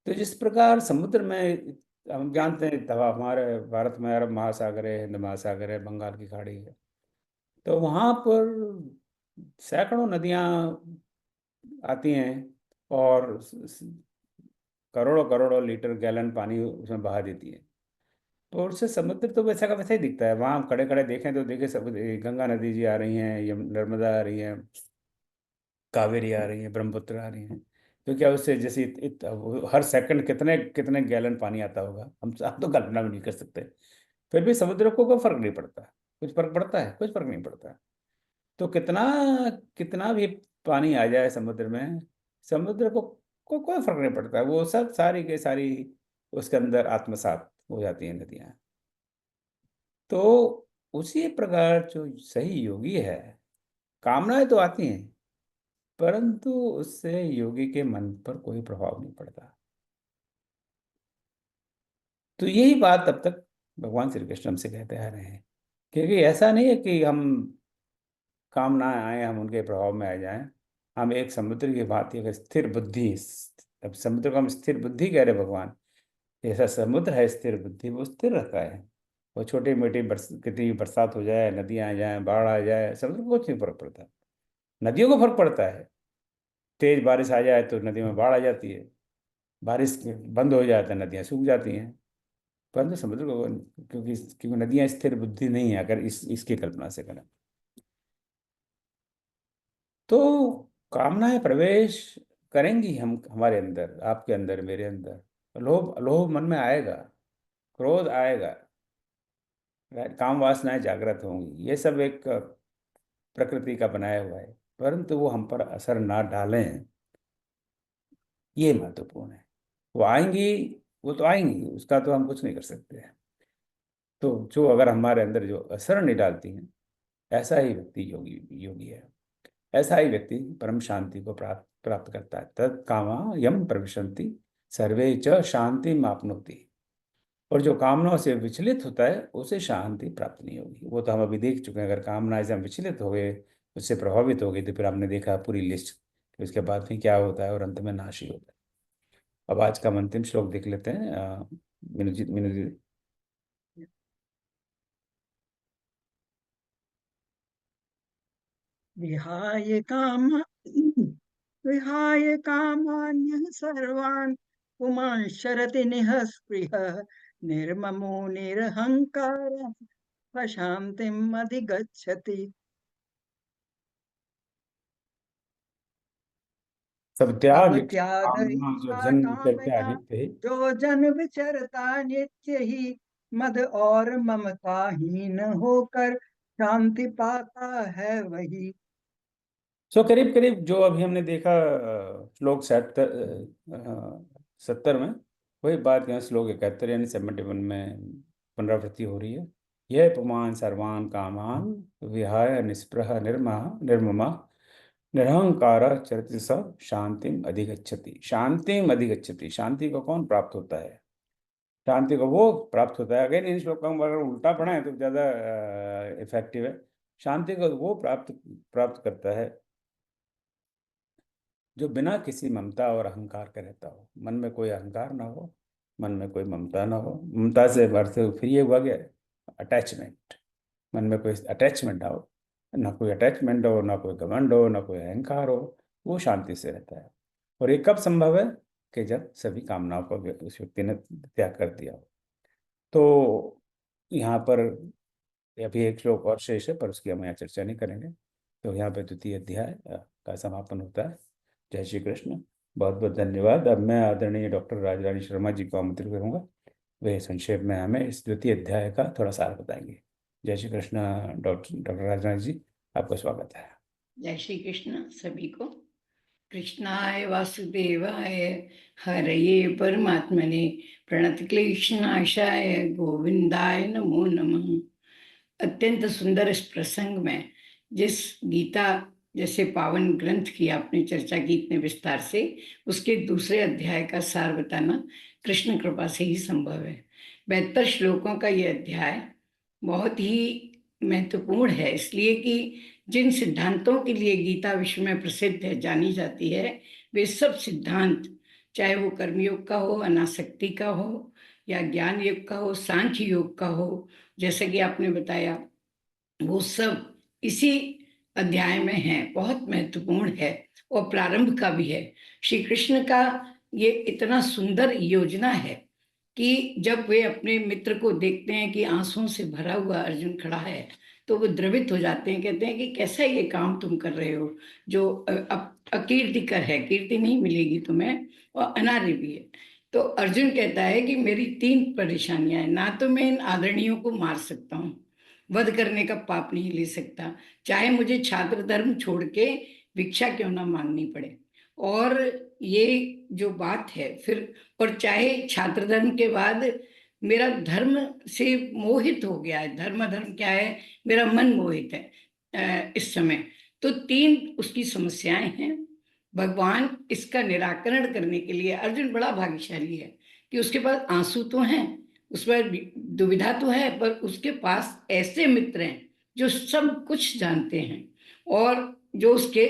तो जिस प्रकार समुद्र में हम जानते हैं, तब हमारे भारत में अरब महासागर है, हिंद महासागर है, बंगाल की खाड़ी है, तो वहाँ पर सैकड़ों नदियाँ आती हैं और करोड़ों करोड़ों लीटर गैलन पानी उसमें बहा देती है। तो उससे समुद्र तो वैसा का वैसा ही दिखता है। वहाँ खड़े खड़े देखें तो देखे सब, गंगा नदी जी आ रही हैं, नर्मदा आ रही है, कावेरी आ रही है, ब्रह्मपुत्र आ रही है। तो क्या उससे जैसे हर सेकंड कितने कितने गैलन पानी आता होगा, हम तो कल्पना भी नहीं कर सकते। फिर भी समुद्र को कोई फर्क नहीं पड़ता। कुछ फर्क पड़ता है? कुछ फर्क नहीं पड़ता। तो कितना कितना भी पानी आ जाए समुद्र में, समुद्र को कोई फर्क नहीं पड़ता। वो सब सारी के सारी उसके अंदर आत्मसात हो जाती हैं नदियाँ। तो उसी प्रकार जो सही योगी है, कामनाएं तो आती हैं परंतु उससे योगी के मन पर कोई प्रभाव नहीं पड़ता। तो यही बात अब तक भगवान श्री कृष्ण हमसे कहते आ रहे हैं, क्योंकि ऐसा नहीं है कि हम कामनाएं आए हम उनके प्रभाव में आ जाएं। हम एक समुद्र की भांति अगर स्थिर बुद्धि, अब समुद्र को हम स्थिर बुद्धि कह रहे भगवान, जैसा समुद्र है स्थिर बुद्धि, वो स्थिर रहता है। वो छोटी मोटी कितनी भी बरसात हो जाए, नदियाँ आ जाए, बाढ़ आ जाए, समुद्र को कुछ नहीं फर्क पड़ता। नदियों को फर्क पड़ता है, तेज बारिश आ जाए तो नदी में बाढ़ आ जाती है, बारिश बंद हो जाए तो नदियाँ सूख जाती हैं। परंतु समुद्र को, क्योंकि क्योंकि नदियाँ स्थिर बुद्धि नहीं है, अगर इसकी कल्पना से करें तो कामनाएं प्रवेश करेंगी हमारे अंदर, आपके अंदर, मेरे अंदर। लोभ लोभ मन में आएगा, क्रोध आएगा, काम वासनाएं जागृत होंगी। ये सब एक प्रकृति का बनाया हुआ है, परंतु वो हम पर असर ना डालें, ये महत्वपूर्ण है। वो आएंगी, वो तो आएंगी, उसका तो हम कुछ नहीं कर सकते हैं। तो जो अगर हमारे अंदर जो असर नहीं डालती हैं, ऐसा ही व्यक्ति योगी योगी है। ऐसा ही व्यक्ति परम शांति को प्राप्त प्राप्त करता है। तत् कामा यम प्रविशन्ति सर्वे च शांति मापनोति। और जो कामनाओं से विचलित होता है उसे शांति प्राप्त नहीं होगी। वो तो हम अभी देख चुके हैं। अगर कामनाएं से हम विचलित हो गए, उससे प्रभावित हो गए, तो फिर हमने देखा पूरी लिस्ट, उसके बाद फिर क्या होता है और अंत में नाश ही होता है। अब आज का अंतिम श्लोक देख लेते हैं। मीनू जी। विहाय काम विहाय कामान्यः सर्वान् पुमान् शरति निःस्पृहः निर्ममो निरहङ्कारः प्रशान्तिम् अधिगच्छति। सब त्याग सब त्याग कामना जो इच्छा जन्म करता कामना नित्य ही। जो जन विचरता नित्य ही मद और ममता हीन होकर शांति पाता है वही। सो करीब करीब जो अभी हमने देखा श्लोक 70 में, वही बात यहाँ श्लोक 71 यानी 71 में पुनरावृत्ति हो रही है। यह पुमान सर्वान कामान विहाय निस्पृह निर्ममा निरहंकार चरति स शांतिम अधिगच्छति। शांतिम अधिगच्छति, शांति को कौन प्राप्त होता है? शांति को वो प्राप्त होता है। अगर इन श्लोकों में अगर उल्टा पढ़ा है तो ज़्यादा इफेक्टिव है। शांति को वो प्राप्त करता है जो बिना किसी ममता और अहंकार के रहता हो। मन में कोई अहंकार ना हो, मन में कोई ममता ना हो। ममता से अर्थ फिर ये हुआ गया अटैचमेंट। मन में कोई अटैचमेंट ना हो, ना कोई अटैचमेंट हो, ना कोई घमंड हो, ना कोई अहंकार हो, वो शांति से रहता है। और ये कब संभव है? कि जब सभी कामनाओं को उस व्यक्ति ने त्याग कर दिया हो। तो यहाँ पर अभी एक श्लोक और शेष है, पर उसकी हम यहाँ चर्चा नहीं करेंगे। तो यहाँ पर द्वितीय अध्याय का समापन होता है। जय श्री कृष्ण। बहुत बहुत धन्यवाद। अब मैं आदरणीय डॉक्टर राजरानी शर्मा जी को आमंत्रित करूंगा। वे संक्षेप में हमें इस द्वितीय अध्याय का थोड़ा सार बताएंगे। जय श्री कृष्ण। डॉक्टर राजरानी जी, आपका स्वागत है। जय श्री कृष्ण सभी को। कृष्णाय वासुदेवाय हरये परमात्मने प्रणतक्लेशनाशाय गोविंदाय नमो नमः। अत्यंत सुंदर इस प्रसंग में जिस गीता जैसे पावन ग्रंथ की आपने चर्चा की इतने विस्तार से, उसके दूसरे अध्याय का सार बताना कृष्ण कृपा से ही संभव है। 72 श्लोकों का ये अध्याय बहुत ही महत्वपूर्ण है, इसलिए कि जिन सिद्धांतों के लिए गीता विश्व में प्रसिद्ध है, जानी जाती है, वे सब सिद्धांत, चाहे वो कर्मयोग का हो, अनासक्ति का हो, या ज्ञान योग का हो, सांख्य योग का हो, जैसे कि आपने बताया, वो सब इसी अध्याय में है। बहुत महत्वपूर्ण है और प्रारंभ का भी है। श्री कृष्ण का ये इतना सुंदर योजना है कि जब वे अपने मित्र को देखते हैं कि आंसुओं से भरा हुआ अर्जुन खड़ा है, तो वो द्रवित हो जाते हैं। कहते हैं कि कैसा ये काम तुम कर रहे हो जो अकीर्तिकर है, कीर्ति नहीं मिलेगी तुम्हें और अनार्य भी है। तो अर्जुन कहता है कि मेरी 3 परेशानियां हैं। ना तो मैं इन आदरणियों को मार सकता हूँ, वध करने का पाप नहीं ले सकता, चाहे मुझे छात्र धर्म छोड़ के भिक्षा क्यों ना मांगनी पड़े, और ये जो बात है फिर, और चाहे छात्र धर्म के बाद मेरा धर्म से मोहित हो गया है। धर्म क्या है? मेरा मन मोहित है इस समय। तो 3 उसकी समस्याएं हैं। भगवान इसका निराकरण करने के लिए, अर्जुन बड़ा भाग्यशाली है कि उसके पास आंसू तो हैं, उस पर दुविधा तो है, पर उसके पास ऐसे मित्र हैं जो सब कुछ जानते हैं और जो उसके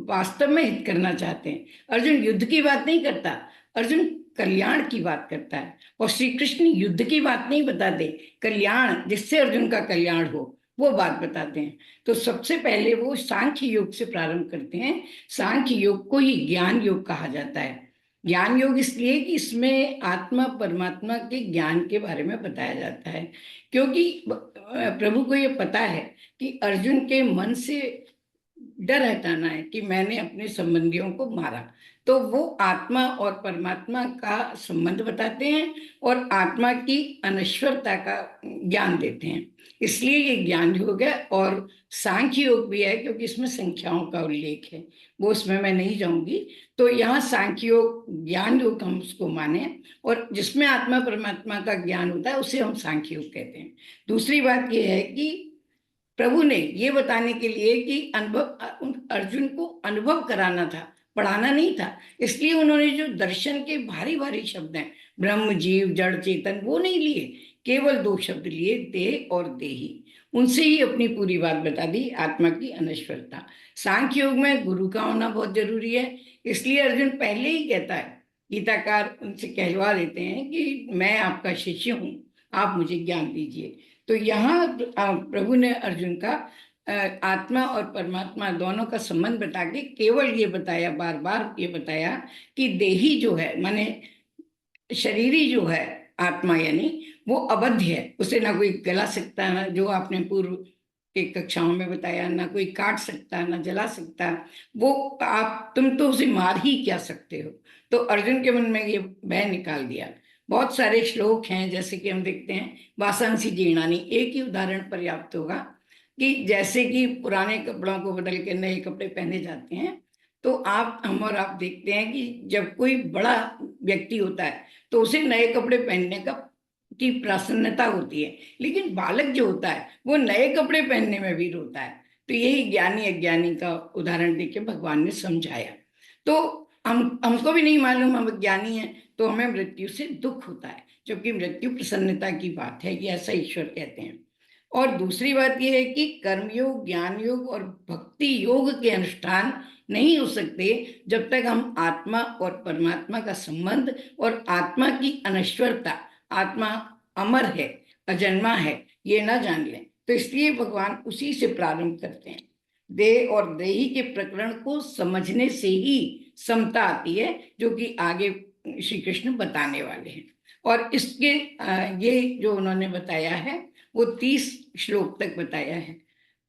वास्तव में हित करना चाहते हैं। अर्जुन युद्ध की बात नहीं करता, अर्जुन कल्याण की बात करता है। और श्री कृष्ण युद्ध की बात नहीं बताते, कल्याण, जिससे अर्जुन का कल्याण हो, वो बात बताते हैं। तो सबसे पहले वो सांख्य योग से प्रारंभ करते हैं। सांख्य योग को ही ज्ञान योग कहा जाता है। ज्ञान योग इसलिए कि इसमें आत्मा परमात्मा के ज्ञान के बारे में बताया जाता है, क्योंकि प्रभु को ये पता है कि अर्जुन के मन से डर हटाना है कि मैंने अपने संबंधियों को मारा। तो वो आत्मा और परमात्मा का संबंध बताते हैं और आत्मा की अनश्वरता का ज्ञान देते हैं। इसलिए ये ज्ञान योग है। और सांख्य योग भी है, क्योंकि इसमें संख्याओं का उल्लेख है, वो उसमें मैं नहीं जाऊंगी। तो यहाँ सांख्य योग, ज्ञान योग हम उसको माने, और जिसमें आत्मा परमात्मा का ज्ञान होता है उसे हम सांख्य योग कहते हैं। दूसरी बात यह है कि प्रभु ने ये बताने के लिए कि अनुभव, अर्जुन को अनुभव कराना था, पढ़ाना नहीं था। इसलिए उन्होंने जो दर्शन के भारी भारी शब्द हैं, ब्रह्म, जीव, जड़, चेतन, वो नहीं लिए, केवल 2 शब्द लिए, देह और देही। उनसे ही अपनी पूरी बात बता दी, आत्मा की अनश्वरता। सांख्य योग में गुरु का होना बहुत जरूरी है, इसलिए अर्जुन पहले ही कहता है, गीताकार उनसे कहलवा देते हैं कि मैं आपका शिष्य हूँ, आप मुझे ज्ञान दीजिए। तो यहाँ प्रभु ने अर्जुन का आत्मा और परमात्मा दोनों का संबंध बता के केवल ये बताया, बार बार ये बताया कि देही जो है, माने शरीरी जो है आत्मा यानी वो अबद्ध है, उसे ना कोई गला सकता है, जो आपने पूर्व के कक्षाओं में बताया, ना कोई काट सकता, ना जला सकता, वो आप तुम तो उसे मार ही क्या सकते हो। तो अर्जुन के मन में ये भय निकाल दिया। बहुत सारे श्लोक हैं, जैसे कि हम देखते हैं वासांसी जीर्णानि, एक ही उदाहरण पर्याप्त होगा कि जैसे कि पुराने कपड़ों को बदल के नए कपड़े पहने जाते हैं, तो हम और आप देखते हैं कि जब कोई बड़ा व्यक्ति होता है तो उसे नए कपड़े पहनने की प्रसन्नता होती है, लेकिन बालक जो होता है वो नए कपड़े पहनने में भी रोता है। तो यही ज्ञानी अज्ञानी का उदाहरण देके भगवान ने समझाया। तो हमको भी नहीं मालूम, हम ज्ञानी हैं तो हमें मृत्यु से दुख होता है, जबकि मृत्यु प्रसन्नता की बात है, कि ऐसा ईश्वर कहते हैं। और दूसरी बात यह है कि कर्मयोग, ज्ञान योग और भक्ति योग के अनुष्ठान नहीं हो सकते जब तक हम आत्मा और परमात्मा का संबंध और आत्मा की अनश्वरता, आत्मा अमर है, अजन्मा है, ये ना जान लें। तो इसलिए भगवान उसी से प्रारंभ करते हैं। देह और देही के प्रकरण को समझने से ही समता आती है, जो कि आगे श्री कृष्ण बताने वाले हैं। और इसके ये जो उन्होंने बताया है वो 30 श्लोक तक बताया है,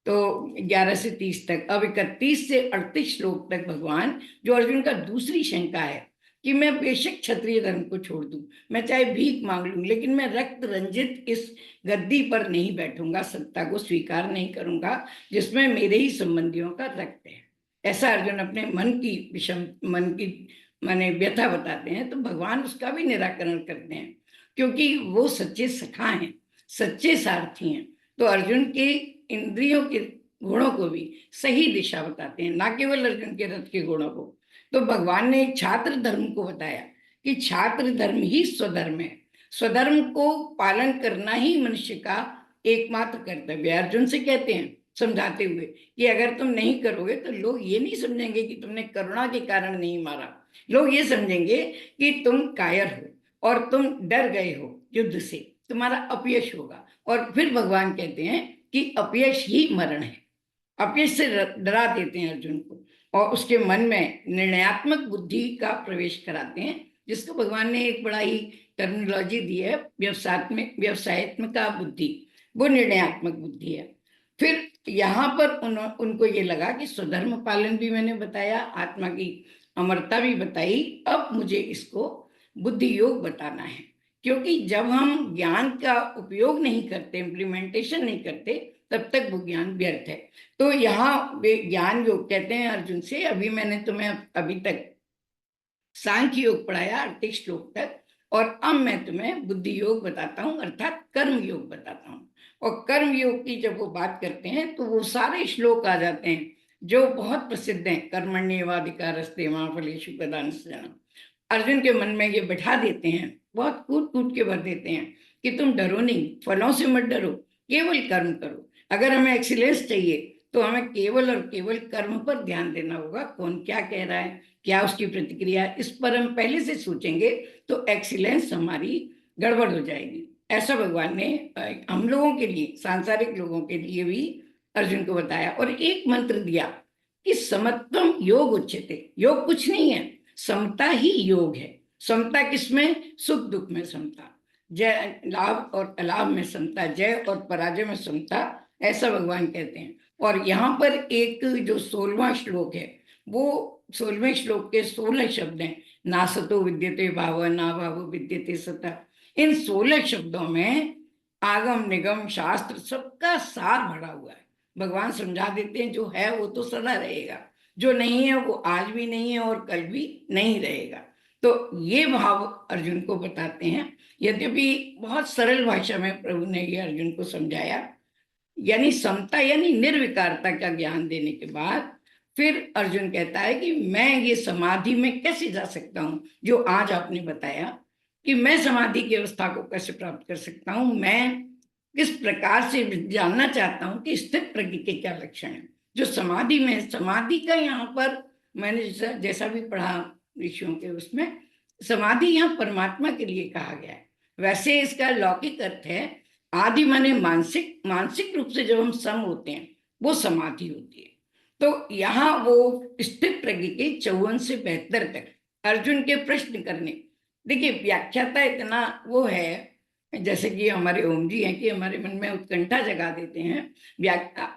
तो 11 से 30 तक। अब 31 से 38 श्लोक तक भगवान, जो अर्जुन का दूसरी शंका है कि मैं बेशक क्षत्रिय धर्म को छोड़ दूं, मैं चाहे भीख मांग लूं, लेकिन मैं रक्त रंजित इस गद्दी पर नहीं बैठूंगा, सत्ता को स्वीकार नहीं करूंगा जिसमें मेरे ही संबंधियों का रक्त है। ऐसा अर्जुन अपने मन की माने व्यथा बताते हैं। तो भगवान उसका भी निराकरण करते हैं, क्योंकि वो सच्चे सखा हैं, सच्चे सारथी हैं। तो अर्जुन के इंद्रियों के गुणों को भी सही दिशा बताते हैं, ना केवल अर्जुन के रथ के गुणों को। तो भगवान ने छात्र धर्म को बताया कि छात्र धर्म ही स्वधर्म है, स्वधर्म को पालन करना ही मनुष्य का एकमात्र कर्तव्य है। अर्जुन से कहते हैं समझाते हुए कि अगर तुम नहीं करोगे तो लोग ये नहीं समझेंगे कि तुमने करुणा के कारण नहीं मारा, लोग ये समझेंगे कि तुम कायर हो और तुम डर गए हो युद्ध से, तुम्हारा अपयश होगा। और फिर भगवान कहते हैं कि अपयश ही मरण है। अपयश से डरा देते हैं अर्जुन को और उसके मन में निर्णयात्मक बुद्धि का प्रवेश कराते हैं, जिसको भगवान ने एक बड़ा ही टर्मिनोलॉजी दी है, व्यवसायत्मक बुद्धि, वो निर्णयात्मक बुद्धि है। फिर यहाँ पर उनको ये लगा कि स्वधर्म पालन भी मैंने बताया, आत्मा की अमरता भी बताई, अब मुझे इसको बुद्धि योग बताना है। क्योंकि जब हम ज्ञान का उपयोग नहीं करते, इम्प्लीमेंटेशन नहीं करते, तब तक वो ज्ञान व्यर्थ है। तो यहाँ वे ज्ञान योग कहते हैं अर्जुन से, अभी मैंने तुम्हें अभी तक सांख्य योग पढ़ाया 38 श्लोक तक, और अब मैं तुम्हें बुद्धि योग बताता हूँ, अर्थात कर्म योग बताता हूँ। और कर्म योग की जब वो बात करते हैं तो वो सारे श्लोक आ जाते हैं जो बहुत प्रसिद्ध हैं, कर्मण्येवाधिकारस्ते मा फलेषु कदाचन निधनम्। अर्जुन के मन में ये बैठा देते हैं, बहुत कूट कूट के भर देते हैं कि तुम डरो नहीं, फलों से मत डरो, केवल कर्म करो। अगर हमें एक्सीलेंस चाहिए तो हमें केवल और केवल कर्म पर ध्यान देना होगा। कौन क्या कह रहा है, क्या उसकी प्रतिक्रिया, इस पर हम पहले से सोचेंगे तो एक्सीलेंस हमारी गड़बड़ हो जाएगी। ऐसा भगवान ने हम लोगों के लिए, सांसारिक लोगों के लिए भी अर्जुन को बताया। और एक मंत्र दिया कि समत्वम योग उच्यते। योग कुछ नहीं है, समता ही योग है। समता किसमें? सुख दुख में समता, जय लाभ और अलाभ में समता, जय और पराजय में समता, ऐसा भगवान कहते हैं। और यहाँ पर एक जो 16वां श्लोक है, वो 16वें श्लोक के 16 शब्द हैं, ना सतो विद्यते भाव, ना भाव विद्यते सता। इन 16 शब्दों में आगम निगम शास्त्र सबका सार भरा हुआ है। भगवान समझा देते हैं जो है वो तो सदा रहेगा, जो नहीं है वो आज भी नहीं है और कल भी नहीं रहेगा। तो ये भाव अर्जुन को बताते हैं। यद्यपि बहुत सरल भाषा में प्रभु ने ये अर्जुन को समझाया, यानी समता यानी निर्विकारता का ज्ञान देने के बाद फिर अर्जुन कहता है कि मैं ये समाधि में कैसे जा सकता हूँ, जो आज आपने बताया कि मैं समाधि की अवस्था को कैसे प्राप्त कर सकता हूँ। मैं किस प्रकार से जानना चाहता हूँ कि स्थित प्रज्ञ के क्या लक्षण है। जो समाधि में, समाधि का यहाँ पर मैंने जैसा भी पढ़ा ऋषियों के, उसमें समाधि यहाँ परमात्मा के लिए कहा गया है। वैसे इसका लौकिक अर्थ है आदि, माने मानसिक, मानसिक रूप से जब हम सम होते हैं वो समाधि होती है। तो यहाँ वो स्थित प्रज्ञ के 54 से 72 तक अर्जुन के प्रश्न करने देखिए व्याख्याता इतना वो है, जैसे कि हमारे ओम जी हैं कि हमारे मन में उत्कंठा जगा देते हैं। व्याख्या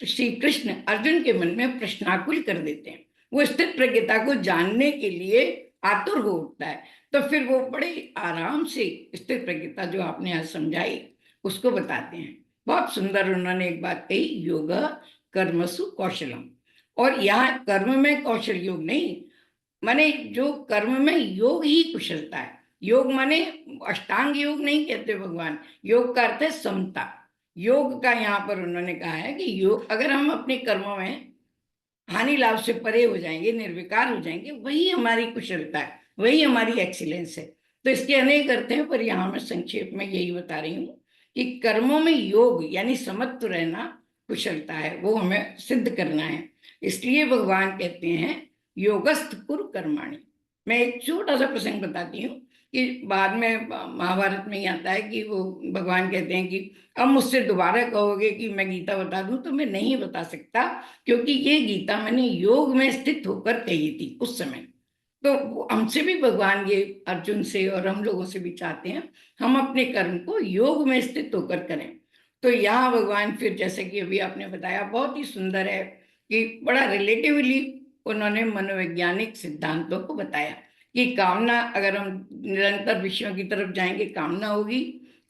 श्री कृष्ण अर्जुन के मन में प्रश्नाकुल कर देते हैं, वो स्थित प्रज्ञता को जानने के लिए आतुर हो उठता है। तो फिर वो बड़े आराम से स्थित प्रज्ञता जो आपने आज समझाई उसको बताते हैं। बहुत सुंदर उन्होंने एक बात कही, योग कर्मसु कौशलम। और यहाँ कर्म में कौशल योग नहीं, माने जो कर्म में योग ही कुशलता है। योग माने अष्टांग योग नहीं कहते भगवान, योग का अर्थ है समता। योग का यहाँ पर उन्होंने कहा है कि योग, अगर हम अपने कर्मों में हानि लाभ से परे हो जाएंगे, निर्विकार हो जाएंगे, वही हमारी कुशलता है, वही हमारी एक्सीलेंस है। तो इसके अनेक अर्थ हैं, पर यहाँ मैं संक्षेप में यही बता रही हूँ कि कर्मों में योग यानी समत्व रहना कुशलता है, वो हमें सिद्ध करना है। इसलिए भगवान कहते हैं योगस्थ कुरु कर्माणि। मैं एक छोटा सा प्रसंग बताती हूँ कि बाद में महाभारत में ही आता है कि वो भगवान कहते हैं कि अब मुझसे दोबारा कहोगे कि मैं गीता बता दूं तो मैं नहीं बता सकता, क्योंकि ये गीता मैंने योग में स्थित होकर कही थी उस समय। तो हमसे भी भगवान ये अर्जुन से और हम लोगों से भी चाहते हैं हम अपने कर्म को योग में स्थित होकर करें। तो यहाँ भगवान फिर जैसे कि अभी आपने बताया बहुत ही सुंदर है कि बड़ा रिलेटिवली उन्होंने मनोवैज्ञानिक सिद्धांतों को बताया कि कामना, अगर हम निरंतर विषयों की तरफ जाएंगे कामना होगी,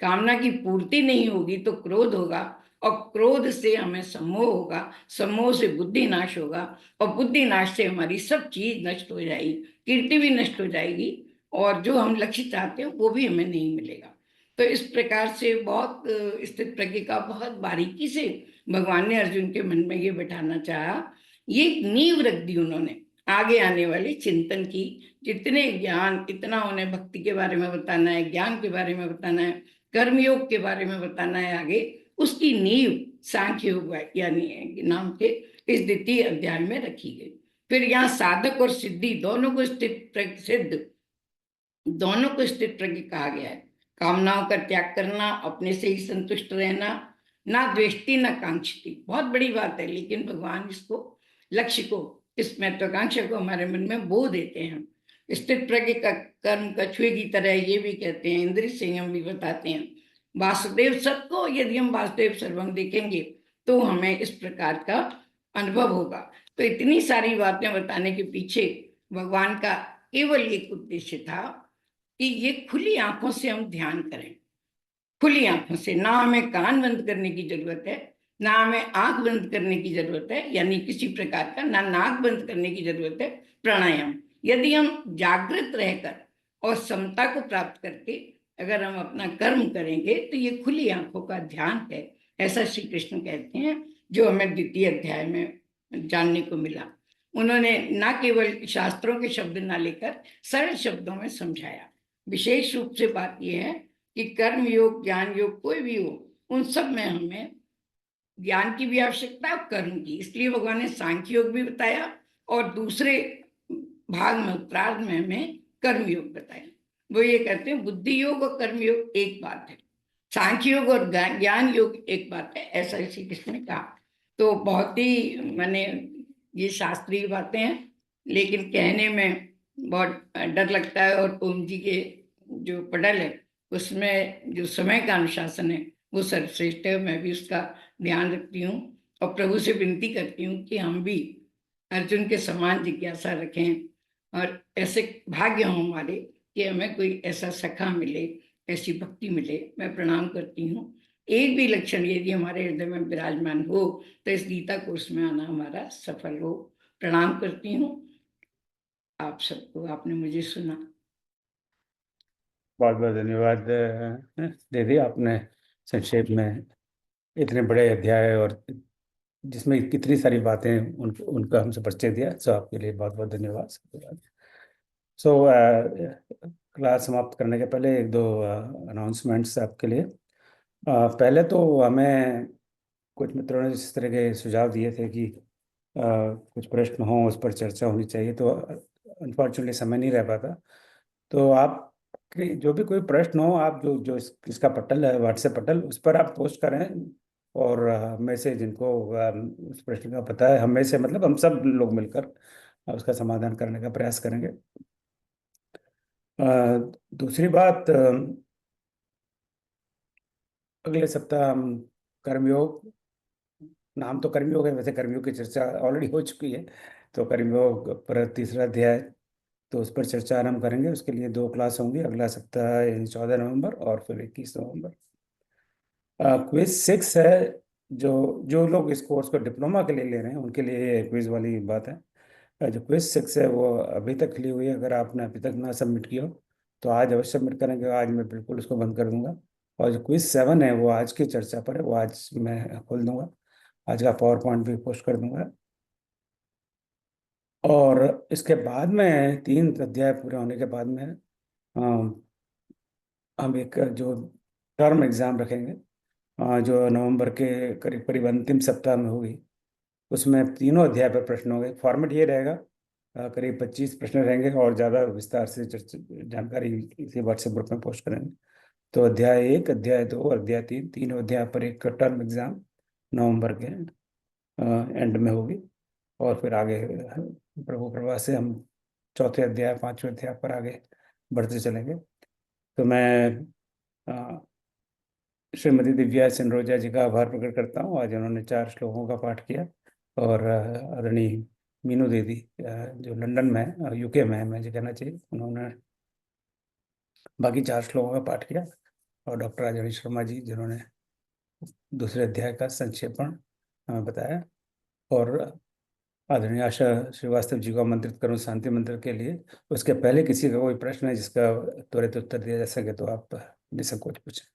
कामना की पूर्ति नहीं होगी तो क्रोध होगा, और क्रोध से हमें सम्मोह होगा, सम्मोह से बुद्धि नाश होगा, और बुद्धि नाश से हमारी सब चीज नष्ट हो जाएगी, कीर्ति भी नष्ट हो जाएगी, और जो हम लक्ष्य चाहते हैं वो भी हमें नहीं मिलेगा। तो इस प्रकार से बहुत स्थित प्रज्ञ का बहुत बारीकी से भगवान ने अर्जुन के मन में ये बैठाना चाहा। ये नींव रख दी उन्होंने आगे आने वाले चिंतन की। जितने ज्ञान, इतना उन्हें भक्ति के बारे में बताना है, ज्ञान के बारे में बताना है, कर्मयोग के बारे में बताना है आगे, उसकी नींव सांख्य योग यानी नाम के इस द्वितीय अध्याय में रखी गई। फिर यहाँ साधक और सिद्धि दोनों को सिद्ध दोनों को स्थित प्रज्ञ कहा गया है। कामनाओं का त्याग करना, अपने से ही संतुष्ट रहना, ना द्वेष्टि ना कांक्षती, बहुत बड़ी बात है, लेकिन भगवान इसको लक्ष्य को, इस महत्वाकांक्षा को हमारे मन में बो देते हैं। स्थित प्रज्ञ का कर्म कछुए की तरह, ये भी कहते हैं, इंद्रिय संयम भी बताते हैं। वासुदेव सबको, यदि हम वासुदेव सर्वम देखेंगे तो हमें इस प्रकार का अनुभव होगा। तो इतनी सारी बातें बताने के पीछे भगवान का केवल एक उद्देश्य था कि ये खुली आंखों से हम ध्यान करें, खुली आंखों से, ना हमें कान बंद करने की जरूरत है, ना हमें आंख बंद करने की जरूरत है, यानी किसी प्रकार का ना नाक बंद करने की जरूरत है। प्राणायाम, यदि हम जागृत रहकर और समता को प्राप्त करके अगर हम अपना कर्म करेंगे तो ये खुली आंखों का ध्यान है, ऐसा श्री कृष्ण कहते हैं, जो हमें द्वितीय अध्याय में जानने को मिला। उन्होंने ना केवल शास्त्रों के शब्द ना लेकर सरल शब्दों में समझाया। विशेष रूप से बात यह है कि कर्म योग, ज्ञान योग कोई भी हो, उन सब में हमें ज्ञान की भी आवश्यकता है और कर्म की। इसलिए भगवान ने सांख्य योग भी बताया और दूसरे भाग में, उत्तरार्ध में हमें कर्म योग बताया। वो ये कहते हैं बुद्धि योग और कर्म योग एक बात है, सांख्य योग और ज्ञान योग एक बात है, ऐसा श्री कृष्ण ने कहा। तो बहुत ही मैंने ये शास्त्रीय बातें हैं, लेकिन कहने में बहुत डर लगता है। और ओम जी के जो पटल है उसमें जो समय का अनुशासन है वो सर्वश्रेष्ठ है, मैं भी उसका ध्यान रखती हूँ और प्रभु से विनती करती हूँ कि हम भी अर्जुन के समान जिज्ञासा रखें और ऐसे भाग्य हो हमारे कि हमें कोई ऐसा सखा मिले, ऐसी भक्ति मिले। मैं प्रणाम करती हूँ। एक भी लक्षण यदि हमारे हृदय में विराजमान हो तो इस गीता कोर्स में आना हमारा सफल हो। प्रणाम करती हूँ आप सबको, आपने मुझे सुना। बहुत बहुत धन्यवाद दीदी, आपने संक्षेप में इतने बड़े अध्याय और जिसमें कितनी सारी बातें उनका हमसे परिचय दिया। सो आपके लिए बहुत बहुत धन्यवाद। सो क्लास समाप्त करने के पहले एक दो अनाउंसमेंट्स आपके लिए। पहले तो हमें कुछ मित्रों ने इस तरह के सुझाव दिए थे कि कुछ प्रश्न हों, उस पर चर्चा होनी चाहिए, तो अनफॉर्चुनेटली समय नहीं रह पाता। तो आप जो भी कोई प्रश्न हो, आप जो इसका पटल है, व्हाट्सएप पटल, उस पर आप पोस्ट करें और हमें से जिनको उस प्रश्न का पता है, हमें से मतलब हम सब लोग मिलकर उसका समाधान करने का प्रयास करेंगे। दूसरी बात, अगले सप्ताह हम कर्मयोग, नाम तो कर्मयोग है, वैसे कर्मयोग की चर्चा ऑलरेडी हो चुकी है, तो कर्मयोग पर तीसरा अध्याय, तो उस पर चर्चा आरंभ करेंगे। उसके लिए 2 क्लास होंगी अगला सप्ताह, यानी 14 नवंबर और फिर 21 नवंबर। क्विज 6 है, जो जो लोग इस कोर्स को डिप्लोमा के लिए ले रहे हैं उनके लिए क्विज वाली बात है। जो क्विज 6 है वो अभी तक खुली हुई है, अगर आपने अभी तक ना सबमिट किया हो तो आज अवश्य सबमिट करेंगे, आज मैं बिल्कुल उसको बंद कर दूंगा। और जो क्विज 7 है वो आज की चर्चा पर है, वो आज मैं खोल दूंगा, आज का पावर पॉइंट भी पोस्ट कर दूंगा। और इसके बाद में 3 अध्याय पूरे होने के बाद में हम एक जो टर्म एग्ज़ाम रखेंगे, जो नवंबर के करीब करीब अंतिम सप्ताह में होगी। उसमें तीनों अध्याय पर प्रश्न होंगे। फॉर्मेट ये रहेगा, करीब 25 प्रश्न रहेंगे और ज़्यादा विस्तार से जानकारी इसी व्हाट्सएप ग्रुप में पोस्ट करेंगे। तो अध्याय 1, अध्याय 2 और अध्याय 3, तीनों अध्याय पर एक टर्म एग्ज़ाम नवंबर के एंड में होगी। और फिर आगे प्रभु कृपा से हम चौथे अध्याय, 5वें अध्याय पर आगे बढ़ते चलेंगे। तो मैं श्रीमती दिव्या सिंरोजा जी का आभार प्रकट करता हूँ, आज उन्होंने 4 श्लोकों का पाठ किया। और आदरणीय मीनू दीदी, जो लंदन में है, यूके में है मुझे कहना चाहिए, उन्होंने बाकी 4 श्लोकों का पाठ किया। और डॉक्टर राजवाणी शर्मा जी जिन्होंने दूसरे अध्याय का संक्षेपण हमें बताया। और आदरणीय आशा श्रीवास्तव जी को आमंत्रित करूँ शांति मंत्र के लिए। उसके पहले किसी का कोई प्रश्न है जिसका त्वरित उत्तर दिया जा सके तो आप निसंकोच पूछें।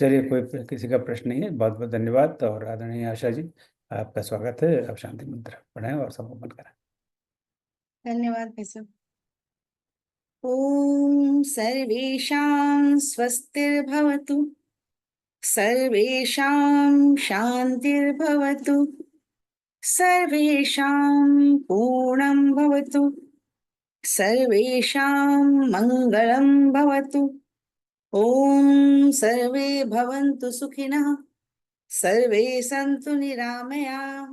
चलिए, कोई किसी का प्रश्न नहीं है, बहुत बहुत धन्यवाद। और आदरणीय आशा जी, आपका स्वागत है, आप शांति मंत्र पढ़ें और समापन करें। धन्यवाद भाई साहब। ओम सर्वेषां स्वस्तिर्भवतु, सर्वेषां शान्तिर्भवतु, सर्वेषां पूर्णं भवतु, सर्वेषां मङ्गलं भवतु। ओम सर्वे भवन्तु सुखिनः, सर्वे सन्तु निरामयाः,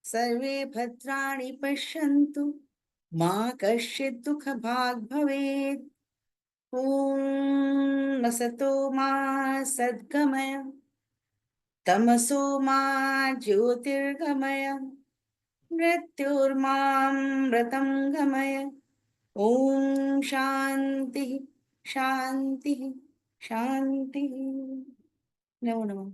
सर्वे भद्राणि पश्यन्तु, मा कश्चित् दुःखभाग् भवेत्। ॐ असतो मा सद्गमय, तमसो मा ज्योतिर्गमय, मृत्युर्मामृतं गमय। ॐ शान्तिः शान्तिः शान्तिः। नमो नमः।